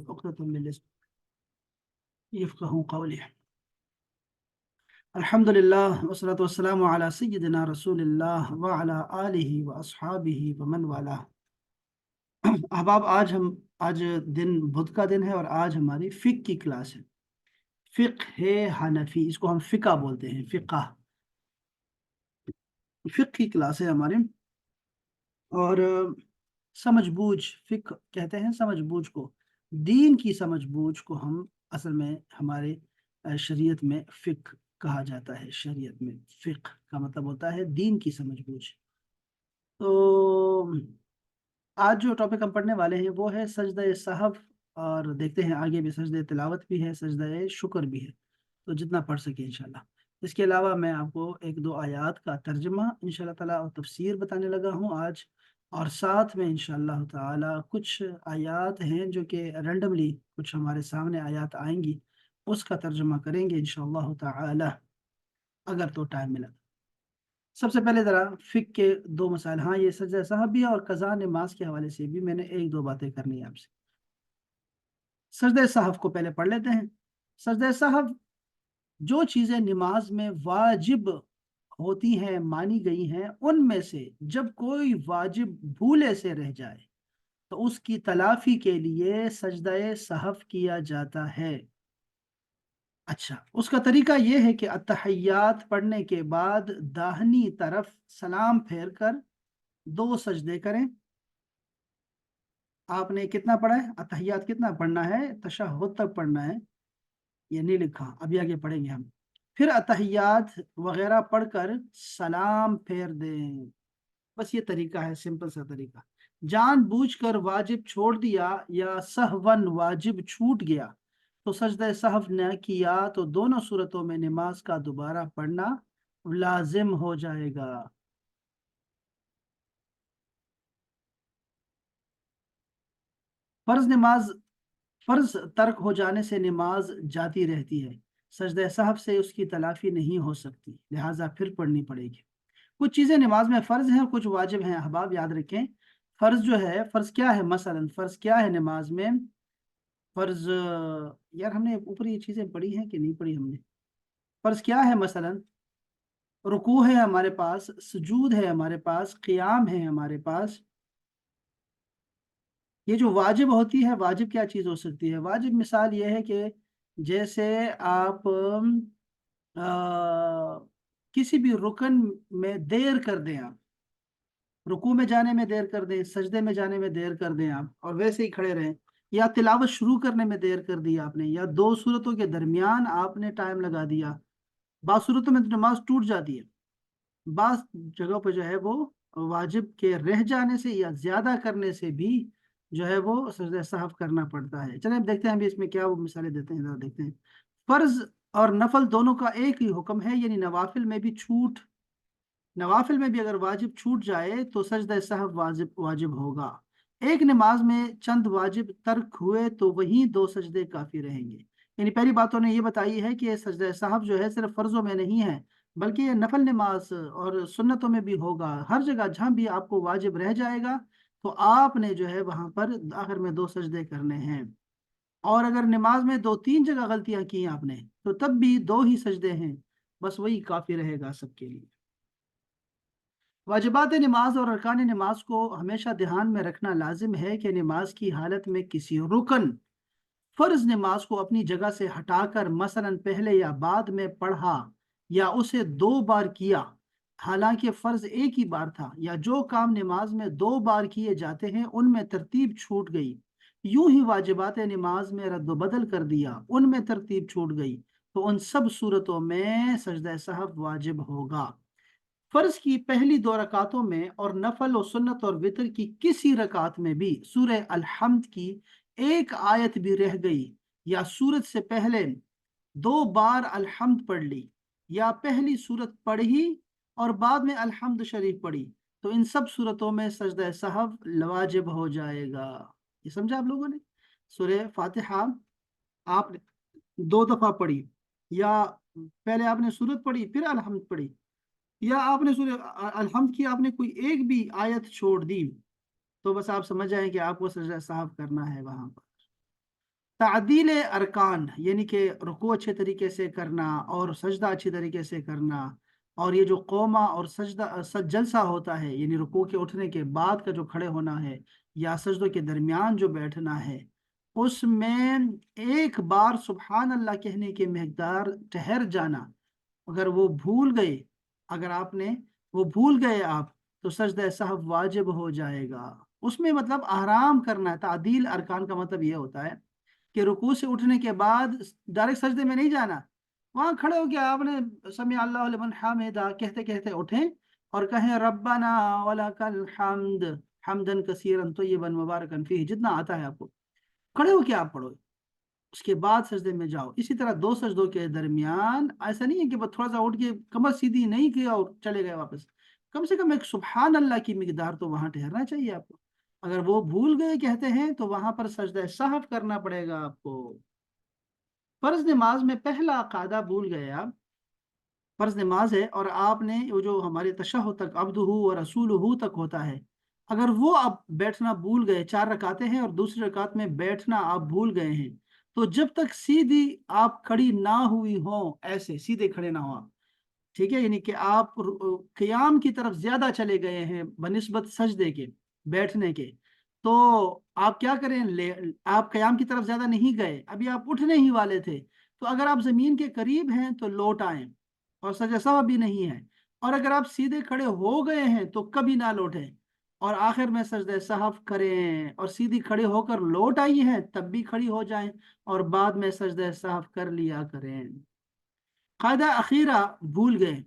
عقدة من لساني يفقهوا قولي. الحمد لله والصلاة والسلام على سيدنا رسول الله وعلى آله وأصحابه ومن والاه. احباب، آج دن بدھ کا دن ہے اور آج ہماری فقہ کی کلاس ہے. فقہ حنفی، اس کو ہم فقہ بولتے ہیں. فقہ کی کلاس ہے ہماری. اور سمجھ بوجھ، فقہ کہتے ہیں سمجھ بوجھ کو، دین کی سمجھ بوجھ کو ہم اصل میں ہمارے شریعت میں فقہ کہا جاتا ہے. شریعت میں فقہ کا مطلب ہوتا ہے دین کی سمجھ بوجھ. تو آج جو ٹاپک ہم پڑھنے والے ہیں وہ ہے سجدہ سہو، اور دیکھتے ہیں آگے بھی سجدہ تلاوت بھی ہے، سجدہ شکر بھی ہے، تو جتنا پڑھ سکے انشاءاللہ. اس کے علاوہ میں آپ کو ایک دو آیات کا ترجمہ انشاءاللہ تعالیٰ اور تفسیر بتانے لگا ہوں آج، اور ساتھ میں انشاءاللہ تعالیٰ کچھ آیات ہیں جو کہ رینڈملی کچھ ہمارے سامنے آیات آئیں گی، اس کا ترجمہ کریں گے انشاءاللہ تعالیٰ اگر تو ٹائم ملا. سب سے پہلے ذرا فقہ کے دو مسائل. ہاں، یہ سجدہ سہو بھی اور قضاء نماز کے حوالے سے بھی میں نے ایک دو باتیں کرنی ہے آپ سے. سجدہ سہو کو پہلے پڑھ لیتے ہیں. سجدہ سہو جو چیزیں نماز میں واجب ہوتی ہیں، مانی گئی ہیں، ان میں سے جب کوئی واجب بھولے سے رہ جائے تو اس کی تلافی کے لیے سجدہ سہو کیا جاتا ہے. اچھا، اس کا طریقہ یہ ہے کہ التحیات پڑھنے کے بعد داہنی طرف سلام پھیر کر 2 سجدے کریں. آپ نے کتنا پڑھا ہے؟ التحیات کتنا پڑھنا ہے؟ تشہد تک پڑھنا ہے، یہ نہیں لکھا، ابھی آگے پڑھیں گے ہم. پھر التحیات وغیرہ پڑھ کر سلام پھیر دیں. بس یہ طریقہ ہے، سمپل سا طریقہ. جان بوجھ کر واجب چھوڑ دیا یا سہون واجب چھوٹ گیا تو سجدہ سہو نہ کیا تو دونوں صورتوں میں نماز کا دوبارہ پڑھنا لازم ہو جائے گا. فرض ترک ہو جانے سے نماز جاتی رہتی ہے، سجدہ سہو سے اس کی تلافی نہیں ہو سکتی، لہٰذا پھر پڑھنی پڑے گی. کچھ چیزیں نماز میں فرض ہیں اور کچھ واجب ہیں. احباب یاد رکھیں، فرض جو ہے، فرض کیا ہے؟ مثلا فرض کیا ہے نماز میں؟ فرض، یار ہم نے اوپر یہ چیزیں پڑھی ہیں کہ نہیں پڑھی ہم نے؟ فرض کیا ہے؟ مثلا رکوع ہے ہمارے پاس، سجود ہے ہمارے پاس، قیام ہے ہمارے پاس. یہ جو واجب ہوتی ہے، واجب کیا چیز ہو سکتی ہے؟ واجب مثال یہ ہے کہ جیسے آپ کسی بھی رکن میں دیر کر دیں، آپ رکوع میں جانے میں دیر کر دیں، سجدے میں جانے میں دیر کر دیں آپ، اور ویسے ہی کھڑے رہیں، یا تلاوت شروع کرنے میں دیر کر دی آپ نے، یا 2 صورتوں کے درمیان آپ نے ٹائم لگا دیا. بعض صورتوں میں تو نماز ٹوٹ جاتی ہے، بعض جگہوں پہ جو ہے وہ واجب کے رہ جانے سے یا زیادہ کرنے سے بھی جو ہے وہ سجدہ سہو کرنا پڑتا ہے. چلیں اب دیکھتے ہیں ابھی اس میں کیا وہ مثالیں دیتے ہیں، ذرا دیکھتے ہیں. فرض اور نفل دونوں کا ایک ہی حکم ہے، یعنی نوافل میں بھی اگر واجب چھوٹ جائے تو سجدہ سہو واجب ہوگا. ایک نماز میں چند واجب ترک ہوئے تو وہیں 2 سجدے کافی رہیں گے. یعنی پہلی باتوں نے یہ بتائی ہے کہ سجدہ سہو جو ہے صرف فرضوں میں نہیں ہے، بلکہ یہ نفل نماز اور سنتوں میں بھی ہوگا. ہر جگہ جہاں بھی آپ کو واجب رہ جائے گا تو آپ نے جو ہے وہاں پر آخر میں 2 سجدے کرنے ہیں. اور اگر نماز میں 2-3 جگہ غلطیاں کی آپ نے تو تب بھی 2 ہی سجدے ہیں، بس وہی کافی رہے گا سب کے لیے. واجبات نماز اور ارکان نماز کو ہمیشہ دھیان میں رکھنا لازم ہے کہ نماز کی حالت میں کسی رکن فرض نماز کو اپنی جگہ سے ہٹا کر مثلا پہلے یا بعد میں پڑھا یا اسے 2 بار کیا، حالانکہ فرض ایک ہی بار تھا، یا جو کام نماز میں 2 بار کیے جاتے ہیں ان میں ترتیب چھوٹ گئی، یوں ہی واجبات نماز میں رد و بدل کر دیا، ان میں ترتیب چھوٹ گئی، تو ان سب صورتوں میں سجدہ سہو واجب ہوگا. فرض کی پہلی 2 رکعتوں میں اور نفل و سنت اور وتر کی کسی رکعت میں بھی سورہ الحمد کی ایک آیت بھی رہ گئی، یا سورت سے پہلے 2 بار الحمد پڑھ لی، یا پہلی سورت پڑھی اور بعد میں الحمد شریف پڑھی، تو ان سب صورتوں میں سجدہ سہو واجب ہو جائے گا. یہ سمجھا آپ لوگوں نے؟ سورہ فاتحہ آپ نے 2 دفعہ پڑھی، یا پہلے آپ نے سورت پڑھی پھر الحمد پڑھی، یا آپ نے سورہ الحمد کی آپ نے کوئی ایک بھی آیت چھوڑ دی، تو بس آپ سمجھ جائیں کہ آپ کو سجدہ سہو کرنا ہے وہاں پر. तादील अरकान यानी कि रुकू अच्छे तरीके से करना और सजदा अच्छी तरीके से करना, और ये जो कौमा और जलसा होता है, यानी रुकू के उठने के बाद का जो खड़े होना है या सजदों के दरमियान जो बैठना है, उसमें एक बार सुबहान अल्लाह कहने के मकदार ठहर जाना। अगर वो भूल गए, अगर आपने वो भूल गए आप, तो सजदा सहव वाजिब हो जाएगा। उसमें मतलब आराम करना है। तादील अरकान का मतलब ये होता है कि रुकू से उठने के बाद डायरेक्ट सजदे में नहीं जाना। वहां खड़े हो गया आपने समी अल्लाहु लिमन हमिदा कहते कहते उठें और कहें रब्बना वलकल हम्द हम्दन कसीरन तय्यबन मुबारकन फीह, जितना आता है आपको खड़े हो के आप पढ़ो। उसके बाद सजदे में जाओ। इसी तरह दो सजदों के दरमियान ऐसा नहीं है कि बस थोड़ा सा उठ के कमर सीधी नहीं किया और चले गए वापस। कम से कम एक सुबहान अल्लाह की मिकदार तो वहां ठहरना चाहिए आपको। अगर वो भूल गए कहते हैं तो वहां पर सजदा सहव करना पड़ेगा आपको। फर्ज नमाज में पहला कायदा भूल गए आप, फर्ज नमाज है और आपने वो जो हमारे तशहुद तक अब्दुहु व रसूलुहु तक होता है, अगर वो आप बैठना भूल गए, 4 रकातें हैं और दूसरी रकात में बैठना आप भूल गए हैं, तो जब तक सीधी आप खड़ी ना हुई हो, ऐसे सीधे खड़े ना हो आप, ठीक है, यानी कि आप क़याम की तरफ ज्यादा चले गए हैं बनिस्बत सजदे के बैठने के, तो आप क्या करें, आप क़याम की तरफ ज्यादा नहीं गए, अभी आप उठने ही वाले थे, तो अगर आप जमीन के करीब हैं तो लौट आए और सजदा सवा भी नहीं है। और अगर आप सीधे खड़े हो गए हैं तो कभी ना लौटें और आखिर में सजदा सहव करें, और सीधी खड़े होकर लौट आई हैं तब भी खड़ी हो जाएं और बाद में सजदा सहव कर लिया करें। कायदा अखीरा भूल गए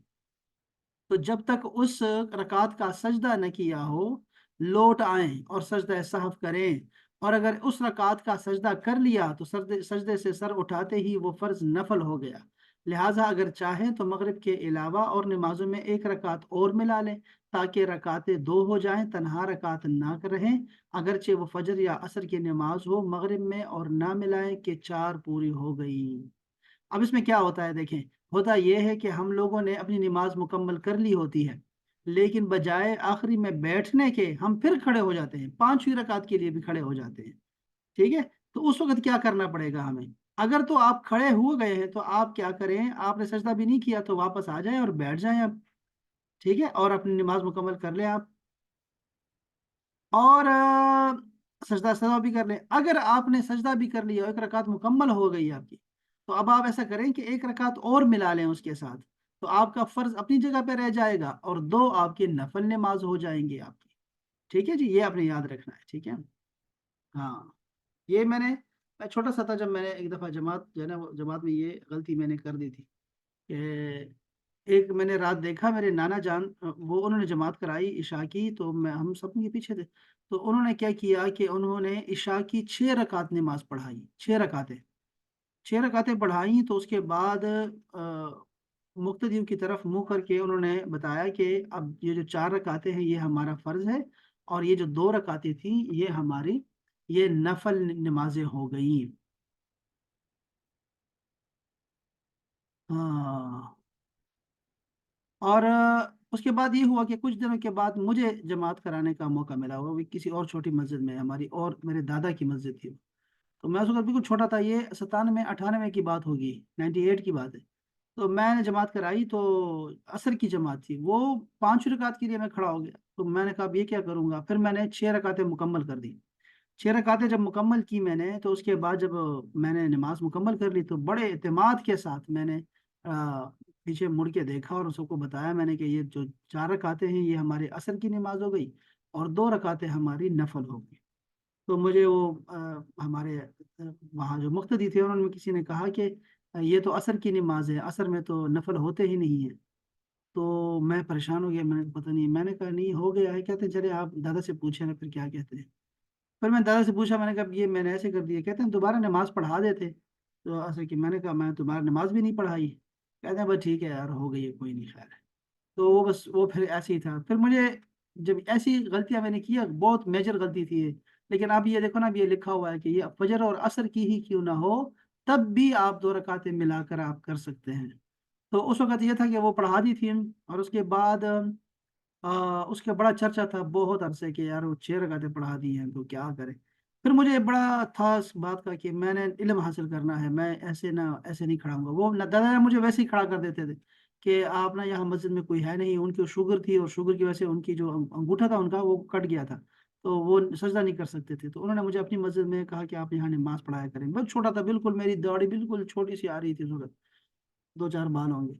तो जब तक उस रकात का सजदा न किया हो, लौट आएं और सजदा सहव करें। और अगर उस रकात का सजदा कर लिया तो सजदे सजदे से सर उठाते ही वो फर्ज नफल हो गया। लिहाजा अगर चाहें तो मगरिब के अलावा और नमाजों में एक रकात और मिला लें ताकि रकातें दो हो जाएं, तनहा रकात ना रहें। अगरचे वो फजर या असर की नमाज हो मगरिब में, और ना मिलाएं कि 4 पूरी हो गई। अब इसमें क्या होता है देखें, होता यह है कि हम लोगों ने अपनी नमाज मुकम्मल कर ली होती है, लेकिन बजाय आखिरी में बैठने के हम फिर खड़े हो जाते हैं, 5वीं रकात के लिए भी खड़े हो जाते हैं। ठीक है, तो उस वक्त क्या करना पड़ेगा हमें। अगर तो आप खड़े हो गए हैं तो आप क्या करें, आपने सजदा भी नहीं किया तो वापस आ जाएं और बैठ जाएं अब। ठीक है, और अपनी नमाज मुकम्मल कर लें आप, और सजदा सजदा भी कर लें। अगर आपने सजदा भी कर लिया, एक रकात मुकम्मल हो गई आपकी, तो अब आप ऐसा करें कि एक रकात और मिला लें उसके साथ, तो आपका फर्ज अपनी जगह पे रह जाएगा और दो आपकी नफल नमाज हो जाएंगी आपकी। ठीक है जी, ये आपने याद रखना है। ठीक है, हाँ, ये मैं छोटा सा था जब मैंने एक दफ़ा जमात जो है ना, वो जमात में ये गलती मैंने कर दी थी कि एक मैंने रात देखा मेरे नाना जान वो उन्होंने जमात कराई इशा की, तो मैं हम सब उनके पीछे थे। तो उन्होंने क्या किया कि उन्होंने इशा की 6 रकात नमाज पढ़ाई, 6 रकातें, 6 रकातें पढ़ाई। तो उसके बाद मुक्तदियों की तरफ मुंह करके उन्होंने बताया कि अब ये जो 4 रकातें हैं ये हमारा फर्ज है, और ये जो 2 रकातें थी ये हमारी ये नफल नमाजें हो गई। हाँ, और उसके बाद ये हुआ कि कुछ दिनों के बाद मुझे जमात कराने का मौका मिला, वो भी किसी और छोटी मस्जिद में, हमारी और मेरे दादा की मस्जिद थी। तो मैं उस वक्त बिल्कुल छोटा था, ये 97 98 की बात होगी, 98 की बात है। तो मैंने जमात कराई, तो असर की जमात थी, वो 5 रकात के लिए मैं खड़ा हो गया। तो मैंने कहा अब ये क्या करूंगा, फिर मैंने 6 रकातें मुकम्मल कर दी। 6 रकातें जब मुकम्मल की मैंने, तो उसके बाद जब मैंने नमाज मुकम्मल कर ली तो बड़े एतमाद के साथ मैंने पीछे मुड़ के देखा और सबको बताया मैंने कि ये जो 4 रकातें हैं ये हमारे असर की नमाज हो गई और 2 रकातें हमारी नफल हो गई। तो मुझे वो हमारे वहाँ जो मुक्तदी थे उन्होंने किसी ने कहा कि ये तो असर की नमाज है, असर में तो नफल होते ही नहीं है। तो मैं परेशान हो गया, मैंने पता नहीं, मैंने कहा नहीं हो गया है, कहते हैं चले आप दादा से पूछे ना फिर क्या कहते हैं। फिर मैंने दादा से पूछा, मैंने कहा ये मैंने ऐसे कर दिया, कहते हैं दोबारा नमाज पढ़ा देते तो असर की। मैंने कहा मैं दोबारा नमाज भी नहीं पढ़ाई, कहते हैं बस ठीक है यार हो गई है कोई नहीं, खैर है। तो वो बस वो फिर ऐसे ही था। फिर मुझे जब ऐसी गलतियां मैंने किया, बहुत मेजर गलती थी ये, लेकिन अब ये देखो ना, अब ये लिखा हुआ है कि ये फजर और असर की ही क्यों ना हो, तब भी आप 2 रकातें मिलाकर आप कर सकते हैं। तो उस वक्त ये था कि वो पढ़ा दी थी, और उसके बाद उसके बड़ा चर्चा था बहुत अरसे के, यार वो 6 रकातें पढ़ा दी हैं तो क्या करें। फिर मुझे बड़ा था इस बात का कि मैंने इल्म हासिल करना है, मैं ऐसे नहीं खड़ा होऊँगा। वो ना दादा मुझे वैसे ही खड़ा कर देते थे कि आप ना यहाँ मस्जिद में कोई है नहीं, उनकी शुगर थी और शुगर की वजह से उनकी जो अंगूठा था उनका वो कट गया था, तो वो सजदा नहीं कर सकते थे। तो उन्होंने मुझे अपनी मस्जिद में कहा कि आप यहाँ नमाज़ पढ़ाया करें। मैं छोटा था बिल्कुल, मेरी दाढ़ी बिल्कुल छोटी-सी आ रही थी सूरत, 2-4 बाल होंगे।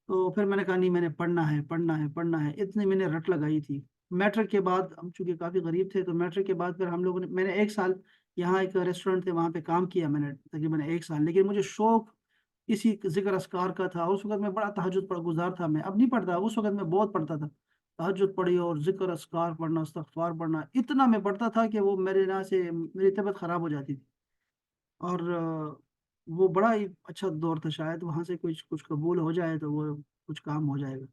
तो फिर मैंने कहा नहीं, मैंने पढ़ना है, पढ़ना है, पढ़ना है, इतनी मैंने रट लगाई थी। मैट्रिक के बाद हम चूँकि काफ़ी गरीब थे, तो मैट्रिक के बाद फिर हम लोगों ने मैंने 1 साल यहाँ एक रेस्टोरेंट थे वहाँ पे काम किया मैंने तकरीबन 1 साल। लेकिन मुझे शौक इसी ज़िक्र अस्कार का था। उस वक़्त मैं बड़ा तहज्जुद पढ़ गुज़ार था मैं, अब नहीं पढ़ता, उस वक़्त मैं बहुत पढ़ता था। तहज्जुद पढ़ी और ज़िक्र अस्कार पढ़ना, इस्तिग़फ़ार पढ़ना, इतना मैं पढ़ता था कि वो मेरे यहाँ से मेरी तबीयत ख़राब हो जाती थी। और वो बड़ा ही अच्छा दौर था, शायद वहाँ से कुछ कुछ कबूल हो जाए तो वो कुछ काम हो जाएगा।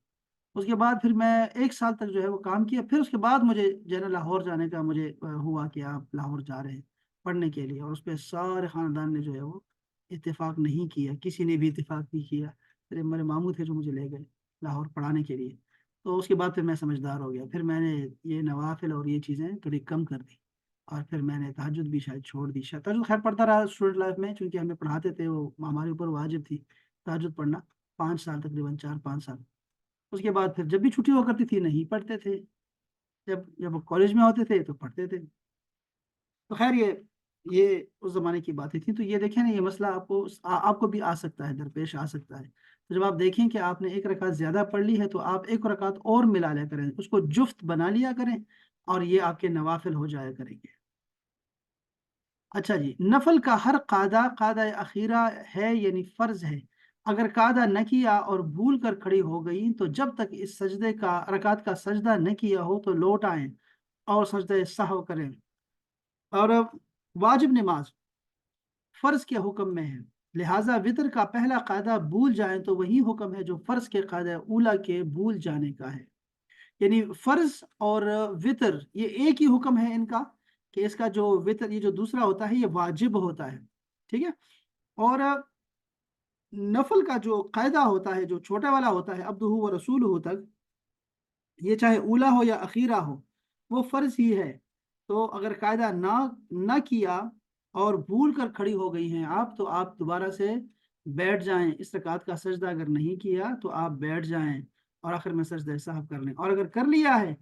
उसके बाद फिर मैं 1 साल तक जो है वो काम किया, फिर उसके बाद मुझे जो है ना लाहौर जाने का मुझे हुआ कि आप लाहौर जा रहे हैं पढ़ने के लिए, और उसपे सारे ख़ानदान ने जो है वो इत्तेफ़ाक नहीं किया, किसी ने भी इत्तेफ़ाक नहीं किया। फिर मेरे मामू थे जो मुझे ले गए लाहौर पढ़ाने के लिए। तो उसके बाद फिर मैं समझदार हो गया, फिर मैंने ये नवाफ़िल और ये चीज़ें थोड़ी कम कर दी। और फिर मैंने तहज्जुद भी शायद छोड़ दी। तहज्जुद ख़ैर पढ़ता रहा स्टूडेंट लाइफ़ में, चूँकि हमें पढ़ाते थे, वो हमारे ऊपर वाजिब थी तहज्जुद पढ़ना, 5 साल तकरीबन 4-5 साल। उसके बाद फिर जब भी छुट्टी हुआ करती थी नहीं पढ़ते थे, जब जब कॉलेज में होते थे तो पढ़ते थे। तो ख़ैर ये उस ज़माने की बातें थी। तो ये देखें ना, ये मसला आपको भी आ सकता है, दरपेश आ सकता है। तो जब आप देखें कि आपने 1 रकात ज़्यादा पढ़ ली है तो आप 1 रकात और मिला लिया करें, उसको जुफ़्त बना लिया करें और ये आपके नवाफ़िल हो जाया करेंगे। अच्छा जी, नफ़ल का हर कादा कादा अखीरा है यानी फ़र्ज़ है। अगर कादा न किया और भूल कर खड़ी हो गई तो जब तक इस सजदे का रकात का सजदा न किया हो तो लौट आएँ और सजदे सहव करें। और अब वाजिब नमाज़ फ़र्ज़ के हुक्म में है। लिहाज़ा वित्र का पहला कायदा भूल जाएँ तो वही हुक्म है जो फ़र्ज़ के कायदा ऊला के भूल जाने का है। यानी फ़र्ज़ और वित्र ये एक ही हुक्म है इनका, कि इसका जो वित्र ये जो दूसरा होता है ये वाजिब होता है। ठीक है? और नफ़ल का जो कायदा होता है, जो छोटा वाला होता है अब्दुहु व रसूलुहु तक, ये चाहे ऊला हो या अखीरा हो, वो फ़र्ज़ ही है। तो अगर कायदा ना किया और भूल कर खड़ी हो गई हैं आप, तो आप दोबारा से बैठ जाएँ। इस रकात का सजदा अगर नहीं किया, तो आप बैठ जाएँ और आखिर में सजदा साहब कर लें। और अगर कर लिया है,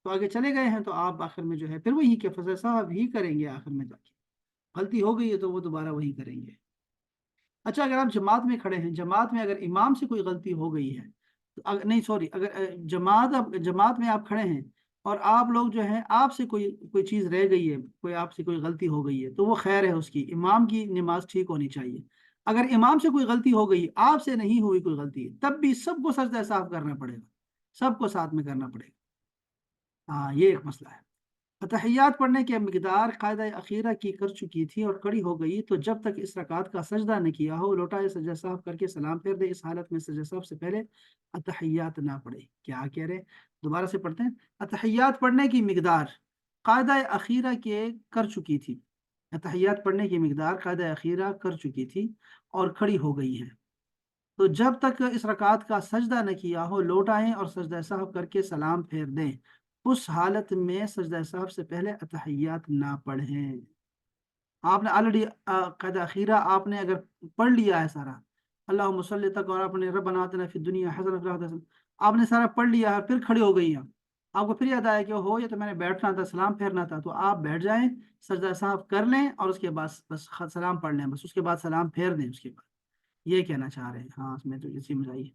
तो आगे चले गए हैं, तो आप आखिर में जो है फिर वही के सजदा साहब ही करेंगे आखिर में जाके। गलती हो गई है, तो वो दोबारा वही करेंगे। अच्छा, अगर आप जमात में खड़े हैं, जमात में अगर इमाम से कोई गलती हो गई है, तो नहीं सॉरी, अगर जमात में आप खड़े हैं और आप लोग जो हैं आपसे कोई कोई चीज़ रह गई है, कोई आपसे कोई गलती हो गई है, तो वो खैर है उसकी, इमाम की नमाज़ ठीक होनी चाहिए। अगर इमाम से कोई गलती हो गई, आपसे नहीं हुई कोई गलती, तब भी सबको सजदा साफ करना पड़ेगा, सबको साथ में करना पड़ेगा। हाँ, ये एक मसला है। अतहियात पढ़ने की मिकदार कायदा अखीरा की कर चुकी थी और कड़ी हो गई, तो जब तक इस रकात का सजदा न किया हो लौटाए सजदा साहब करके सलाम फेर दे। इस हालत में सजदा साहब से पहले अतहियात ना पढ़े। क्या कह रहे हैं, दोबारा से पढ़ते हैं। अतहियात पढ़ने की मिकदार कायदा अखीरा के कर चुकी थी। अतहियात पढ़ने की मिकदार कायदा अखीरा कर चुकी थी और खड़ी हो गई है, तो जब तक इस रकात का सजदा न किया हो लौट आएं और सजदा साहब करके सलाम फेर दें। उस हालत में सजदा साहब से पहले अतहियात ना पढ़ें। आपने ऑलरेडी क़ायदा अखीरा आपने अगर पढ़ लिया है सारा, अल्लाहुम्मा सल्ली तक, और आपने रब्बना आतिना फिद दुनिया हसनह व फिल आखिरति हसनह, आपने सारा पढ़ लिया है, फिर खड़ी हो गई हैं। आपको फिर याद आया कि ओहो ये तो मैंने बैठना था, सलाम फेरना था, तो आप बैठ जाएँ, सजदा साहब कर लें और उसके बाद बस सलाम पढ़ लें, बस उसके बाद सलाम फेर दें उसके बाद। ये कहना चाह रहे हैं। हाँ, उसमें तो इसी में आई।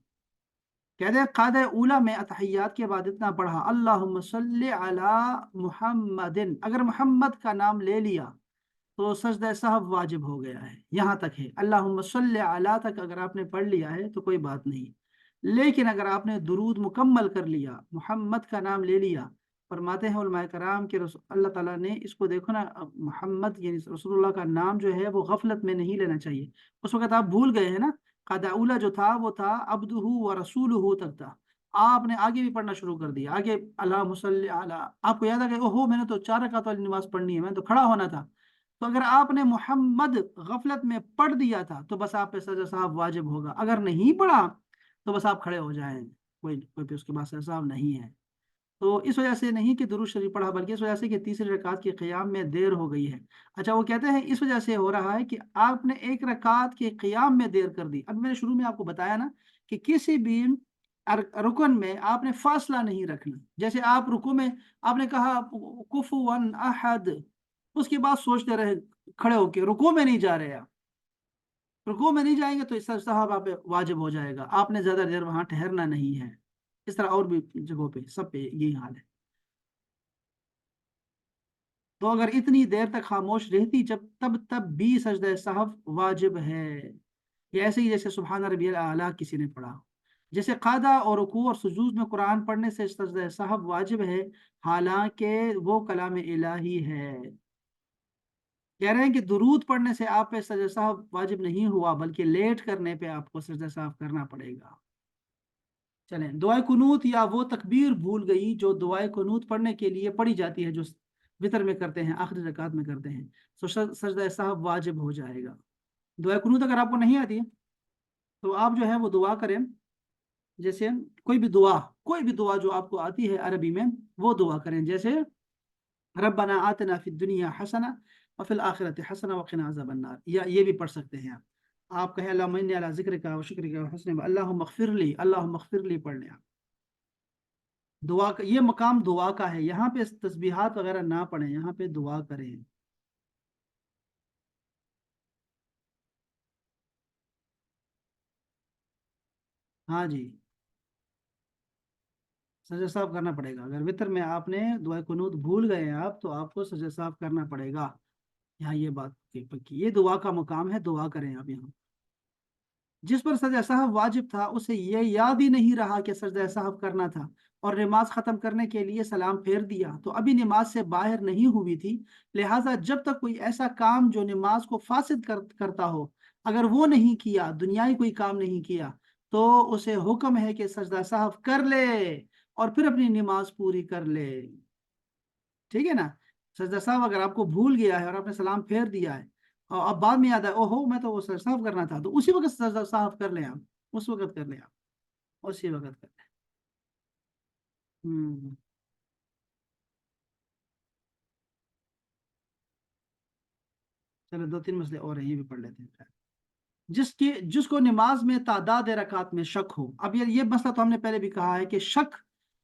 कहते हैं क़ायदा ऊला में अतहियात के बाद इतना पढ़ा, अल्लाहुम्मा सल्ली अला मुहम्मदिन, अगर मोहम्मद का नाम ले लिया तो सजदा साहब वाजिब हो गया है, यहाँ तक है। अल्लाहुम्मा सल्ली अला तक अगर आपने पढ़ लिया है तो कोई बात नहीं। लेकिन अगर आपने दुरूद मुकम्मल कर लिया, मोहम्मद का नाम ले लिया, फरमाते हैं उलमाए कराम कि अल्लाह ताला ने इसको देखो ना, मोहम्मद यानी रसूलुल्लाह का नाम जो है वो गफलत में नहीं लेना चाहिए। उस वक़्त आप भूल गए हैं ना, क़ादा जो था वो था अब्दुहु व रसूलुहु तक था। आपने आगे भी पढ़ना शुरू कर दिया, आगे अल्लाहुम्मा सल्ली अला, आपको याद आ गया, ओहो मैंने तो 4 रकात वाली नमाज़ पढ़नी है, मैंने तो खड़ा होना था। तो अगर आपने मोहम्मद गफलत में पढ़ दिया था तो बस आप पे सजदा साहब वाजिब होगा। अगर नहीं पढ़ा तो बस आप खड़े हो जाएं, कोई कोई पे उसके बाद सजदा साहब नहीं है। تو اس وجہ سے نہیں کہ درود شریف پڑھا، بلکہ اس وجہ سے کہ تیسری رکعت کے قیام میں دیر ہو گئی ہے۔ اچھا، وہ کہتے ہیں اس وجہ سے ہو رہا ہے کہ آپ نے ایک رکعت کے قیام میں دیر کر دی۔ اب میں نے شروع میں آپ کو بتایا نا کہ کسی بھی رکن میں آپ نے فاصلہ نہیں رکھنا۔ جیسے آپ رکوع میں آپ نے کہا کفوا احد، اس کے بعد سوچتے رہے کھڑے ہو کے، رکوع میں نہیں جا رہے آپ، رکوع میں نہیں جائیں گے تو اس صاحب آپ پہ واجب ہو جائے گا، آپ نے زیادہ دیر وہاں ٹھہرنا نہیں ہے۔ اس طرح اور بھی جگہوں پہ، سب پہ یہی حال ہے۔ تو اگر اتنی دیر تک خاموش رہتی تب بھی سجدہ سہو واجب ہے۔ یہ ایسے ہی جیسے سبحان ربی الاعلیٰ کسی نے پڑھا، جیسے قاعدہ اور رکوع اور سجود میں قرآن پڑھنے سے سجدہ سہو واجب ہے، حالانکہ وہ کلام الہی ہے۔ کہہ رہے ہیں کہ درود پڑھنے سے آپ پہ سجدہ سہو واجب نہیں ہوا، بلکہ لیٹ کرنے پہ آپ کو سجدہ سہو کرنا پڑے گا۔ چلیں، دعائے قنوت یا وہ تکبیر بھول گئی جو دعائے قنوت پڑھنے کے لیے پڑھی جاتی ہے، جو وطر میں کرتے ہیں، آخری رکعت میں کرتے ہیں، تو سجدہ سہو واجب ہو جائے گا۔ دعائے قنوت اگر آپ کو نہیں آتی ہے تو آپ جو ہے وہ دعا کریں، جیسے کوئی بھی دعا جو آپ کو آتی ہے عربی میں وہ دعا کریں، جیسے ربنا آتنا فی الدنیا حسنہ وفی الآخرۃ حسنہ وقنا عذاب النار، یا یہ بھی پڑھ سکتے ہیں آپ کہیں اللہم انی علی ذکرک و شکرک و حسن اللہم اغفر لی پڑھ لیں آپ۔ یہ مقام دعا کا ہے، یہاں پہ تسبیحات وغیرہ نہ پڑھیں، یہاں پہ دعا کریں۔ ہاں جی، سجدہ صاحب کرنا پڑے گا۔ اگر وطر میں آپ نے دعائے قنوت بھول گئے ہیں آپ، تو آپ کو سجدہ صاحب کرنا پڑے گا۔ یہاں یہ بات پکی، یہ دعا کا مقام ہے، دعا کریں آپ یہاں۔ جس پر سجدہ سہو واجب تھا اسے یہ یاد ہی نہیں رہا کہ سجدہ سہو کرنا تھا، اور نماز ختم کرنے کے لیے سلام پھیر دیا، تو ابھی نماز سے باہر نہیں ہوئی تھی، لہٰذا جب تک کوئی ایسا کام جو نماز کو فاسد کرتا ہو، اگر وہ نہیں کیا، دنیائی کوئی کام نہیں کیا، تو اسے حکم ہے کہ سجدہ سہو کر لے اور پھر اپنی نماز پوری کر لے۔ ٹھیک ہے نا؟ سجدہ سہو اگر آپ کو بھول گیا ہے اور آپ نے سلام پھیر دیا ہے، اور اب بعد میں یاد ہے او ہو میں تو وہ سجدہ سہو کرنا تھا، تو اسی وقت سجدہ سہو کر لیں آپ، اس وقت کر لیں آپ، اسی وقت کر لیں۔ ہوں، چلو دو تین مسئلے اور ہیں، یہ بھی پڑھ لیتے ہیں۔ جس کو نماز میں تعداد رکعات میں شک ہو، اب یہ مسئلہ تو ہم نے پہلے بھی کہا ہے کہ شک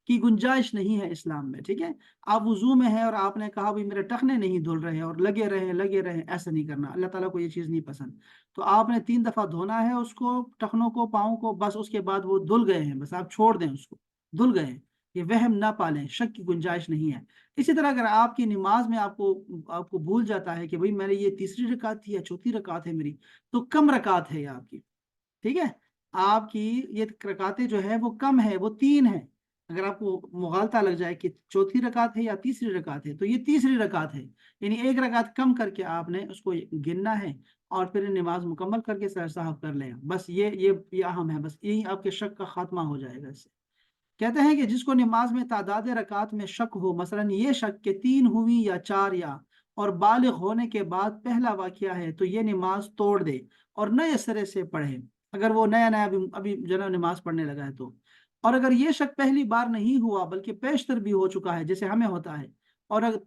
کی گنجائش نہیں ہے اسلام میں، ٹھیک ہے؟ آپ وضو میں ہیں اور آپ نے کہا بھی میرے ٹخنے نہیں دھل رہے اور لگے رہے، ایسا نہیں کرنا، اللہ تعالیٰ کو یہ چیز نہیں پسند۔ تو آپ نے 3 دفعہ دھونا ہے اس کو، ٹخنوں کو، پاؤں کو، بس اس کے بعد وہ دھل گئے ہیں، بس آپ چھوڑ دیں اس کو، دھل گئے ہیں، یہ وہم نہ پالیں، شک کی گنجائش نہیں ہے۔ اسی طرح اگر آپ کی نماز میں آپ کو بھول جاتا ہے کہ بھئی میرے یہ تیسری رکعت تھی یا چوتھی رکعت ہے میری، تو کم رکعت ہے یہ آپ کی، ٹھیک ہے؟ آپ کی یہ رکعتیں جو ہے وہ کم ہے، وہ 3 ہیں۔ اگر آپ کو مغالطہ لگ جائے کہ چوتھی رکعت ہے یا تیسری رکعت ہے، تو یہ تیسری رکعت ہے، یعنی ایک رکعت کم کر کے آپ نے اس کو گننا ہے، اور پھر نماز مکمل کر کے سر صاحب کر لیں، بس یہ اہم ہے، بس یہی آپ کے شک کا خاتمہ ہو جائے گا اس سے۔ کہتے ہیں کہ جس کو نماز میں تعداد رکعت میں شک ہو، مثلا یہ شک کہ 3 ہوئی یا 4 یا، اور بالغ ہونے کے بعد پہلا واقعہ ہے، تو یہ نماز توڑ دے اور نئے سرے سے پڑھے، اگر وہ نیا ابھی جناب نماز پڑھنے لگا ہے تو۔ اور اگر یہ شک پہلی بار نہیں ہوا بلکہ پیشتر بھی ہو چکا ہے، جیسے ہمیں ہوتا ہے،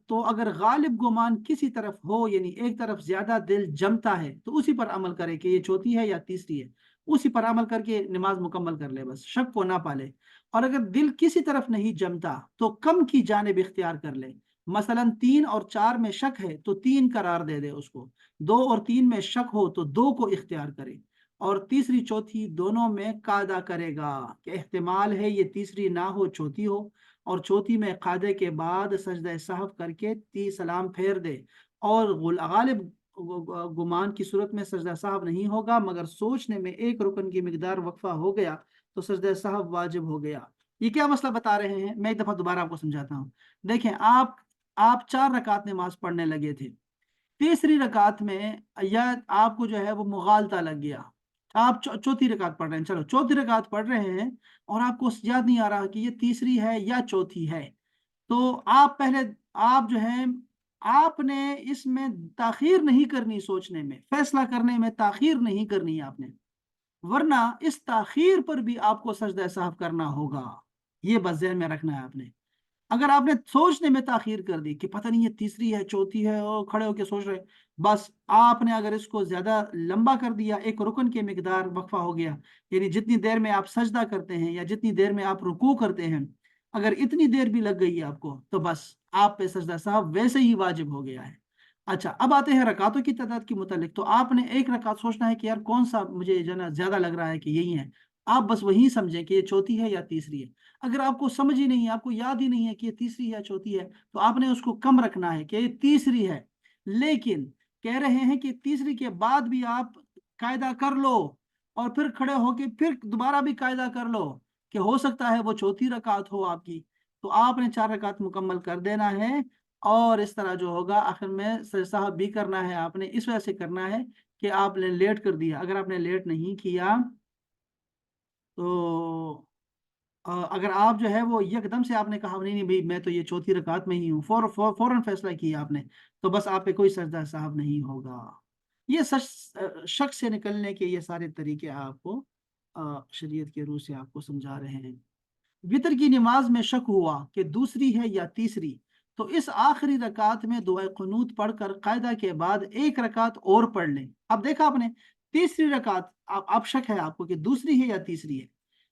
تو اگر غالب گمان کسی طرف ہو، یعنی ایک طرف زیادہ دل جمتا ہے، تو اسی پر عمل کرے کہ یہ چوتھی ہے یا تیسری ہے، اسی پر عمل کر کے نماز مکمل کر لے، بس شک کو نہ پالے۔ اور اگر دل کسی طرف نہیں جمتا تو کم کی جانب اختیار کر لے، مثلا 3 اور 4 میں شک ہے تو 3 قرار دے دے اس کو، 2 اور 3 میں شک ہو تو 2 کو اختیار کرے، اور تیسری چوتھی دونوں میں قاعدہ کرے گا کہ احتمال ہے یہ تیسری نہ ہو چوتھی ہو، اور چوتھی میں قاعدے کے بعد سجدہ سہو کر کے سلام پھیر دے، اور غالب گمان کی صورت میں سجدہ سہو نہیں ہوگا، مگر سوچنے میں ایک رکن کی مقدار وقفہ ہو گیا تو سجدہ سہو واجب ہو گیا۔ یہ کیا مسئلہ بتا رہے ہیں، میں ایک دفعہ دوبارہ آپ کو سمجھاتا ہوں۔ دیکھیں، آپ 4 رکعت نماز پڑھنے لگے تھے، تیسری رکعت میں یا آپ کو جو ہے وہ مغالطہ لگ گیا، آپ چوتھی رکعت پڑھ رہے ہیں، چلو چوتھی رکعت پڑھ رہے ہیں، اور آپ کو یاد نہیں آ رہا کہ یہ تیسری ہے یا چوتھی ہے، تو آپ جو ہے آپ نے اس میں تاخیر نہیں کرنی، سوچنے میں، فیصلہ کرنے میں تاخیر نہیں کرنی ہے آپ نے، ورنہ اس تاخیر پر بھی آپ کو سجدہ سہو کرنا ہوگا، یہ بس ذہن میں رکھنا ہے آپ نے۔ अगर आपने सोचने में ताखीर कर दी कि पता नहीं ये तीसरी है, चौथी है, और खड़े होके सोच रहे, बस आपने अगर इसको ज़्यादा लंबा कर दिया, एक रुकन के मिकदार वक़्फ़ा हो गया, यानी जितनी देर में आप सजदा करते हैं या जितनी देर में आप रुकू करते हैं, अगर इतनी देर भी लग गई है आपको, तो बस आप पे सजदा साहब वैसे ही वाजिब हो गया है। अच्छा, अब आते हैं रकातों की तादाद के मुतालिक। तो आपने एक रकात सोचना है कि यार कौन-सा मुझे जो है ना ज़्यादा लग रहा है कि यही है। आप बस वही समझें कि ये चौथी है या तीसरी है। अगर आपको समझ ही नहीं है, आपको याद ही नहीं है कि ये तीसरी है, चौथी है, तो आपने उसको कम रखना है कि ये तीसरी है। लेकिन कह रहे हैं कि तीसरी के बाद भी आप कायदा कर लो और फिर खड़े होके फिर दोबारा भी कायदा कर लो कि हो सकता है वो चौथी रकात हो आपकी। तो आपने 4 रकात मुकम्मल कर देना है और इस तरह जो होगा आखिर में सर साहब भी करना है आपने, इस वजह से करना है कि आपने लेट कर दिया। अगर आपने लेट नहीं किया तो अगर आप जो है वो एकदम से आपने कहा नहीं नहीं भाई मैं तो ये चौथी रकात में ही हूँ, फौरन फैसला किया आपने, तो बस आप पे कोई सजदा साहब नहीं होगा। ये शक से निकलने के ये सारे तरीके आपको शरीयत के रूह से आपको समझा रहे हैं। वितर की नमाज में शक हुआ कि दूसरी है या तीसरी, तो इस आखिरी रकात में दुआ कुनूत पढ़कर कायदा के बाद एक रकात और पढ़ लें। अब देखा आपने तीसरी रकात, आप शक है आपको कि दूसरी है या तीसरी है,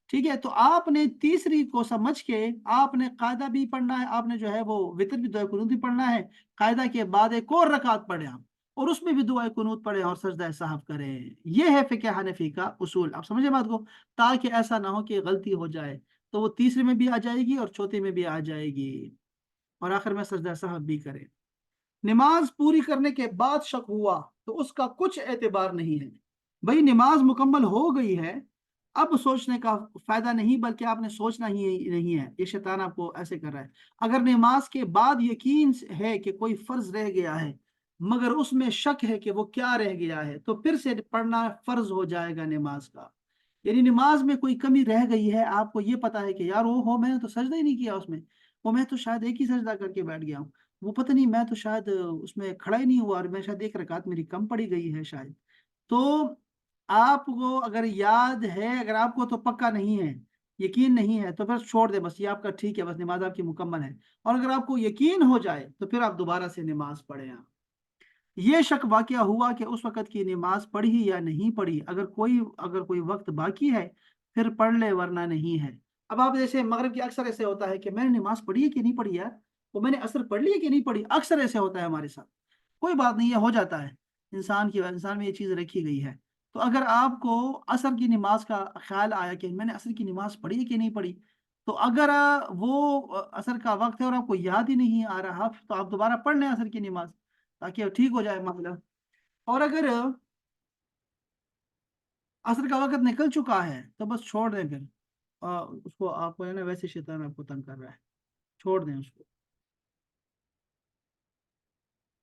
ठीक है, तो आपने तीसरी को समझ के आपने कायदा भी पढ़ना है, आपने जो है वो वितर भी दुआ कुनूत भी पढ़ना है, कायदा के बाद एक और रकात पढ़े आप और उसमें भी दुआ कुनूत पढ़े और सजदा साहब करें। ये है फिक्र हनफी का उसूल। आप समझे बात को, ताकि ऐसा ना हो कि गलती हो जाए, तो वो तीसरे में भी आ जाएगी और चौथे में भी आ जाएगी और आखिर में सजदा साहब भी करें। नमाज पूरी करने के बाद शक हुआ तो उसका कुछ एतबार नहीं है। भाई नमाज मुकम्मल हो गई है, अब सोचने का फायदा नहीं, बल्कि आपने सोचना ही नहीं है, ये शैतान आपको ऐसे कर रहा है। अगर नमाज के बाद यकीन है कि कोई फर्ज रह गया है मगर उसमें शक है कि वो क्या रह गया है, तो फिर से पढ़ना फर्ज हो जाएगा नमाज का। यानी नमाज में कोई कमी रह गई है, आपको ये पता है कि यार वो हो मैंने तो सजदा ही नहीं किया उसमें, वो मैं तो शायद एक ही सजदा करके बैठ गया हूँ, वो पता नहीं मैं तो शायद उसमें खड़ा ही नहीं हुआ और मैं शायद एक रकात मेरी कम पड़ी गई है शायद। तो आपको अगर याद है, अगर आपको तो पक्का नहीं है, यकीन नहीं है, तो बस छोड़ दे, बस ये आपका ठीक है, बस नमाज आपकी मुकम्मल है। और अगर आपको यकीन हो जाए तो फिर आप दोबारा से नमाज पढ़ें। आप ये शक वाकया हुआ कि उस वक़्त की नमाज पढ़ी या नहीं पढ़ी, अगर कोई वक़्त बाकी है, फिर पढ़ ले वरना नहीं है। अब आप जैसे मगरिब की अक्सर ऐसे होता है कि मैंने नमाज पढ़ी है कि नहीं पढ़ी यार? वो मैंने असर पढ़ ली है कि नहीं पढ़ी? अक्सर ऐसे होता है हमारे साथ। कोई बात नहीं, ये हो जाता है। इंसान में ये चीज़ रखी गई है। तो अगर आपको असर की नमाज का ख़्याल आया कि मैंने असर की नमाज पढ़ी है कि नहीं पढ़ी, तो अगर वो असर का वक़्त है और आपको याद ही नहीं आ रहा, तो आप दोबारा पढ़ लें असर की नमाज, ताकि अब ठीक हो जाए मामला। और अगर असर का वक़्त निकल चुका है तो बस छोड़ दें फिर। उसको आपको है ना, वैसे शैतान आपको तंग कर रहा है, छोड़ दें उसको।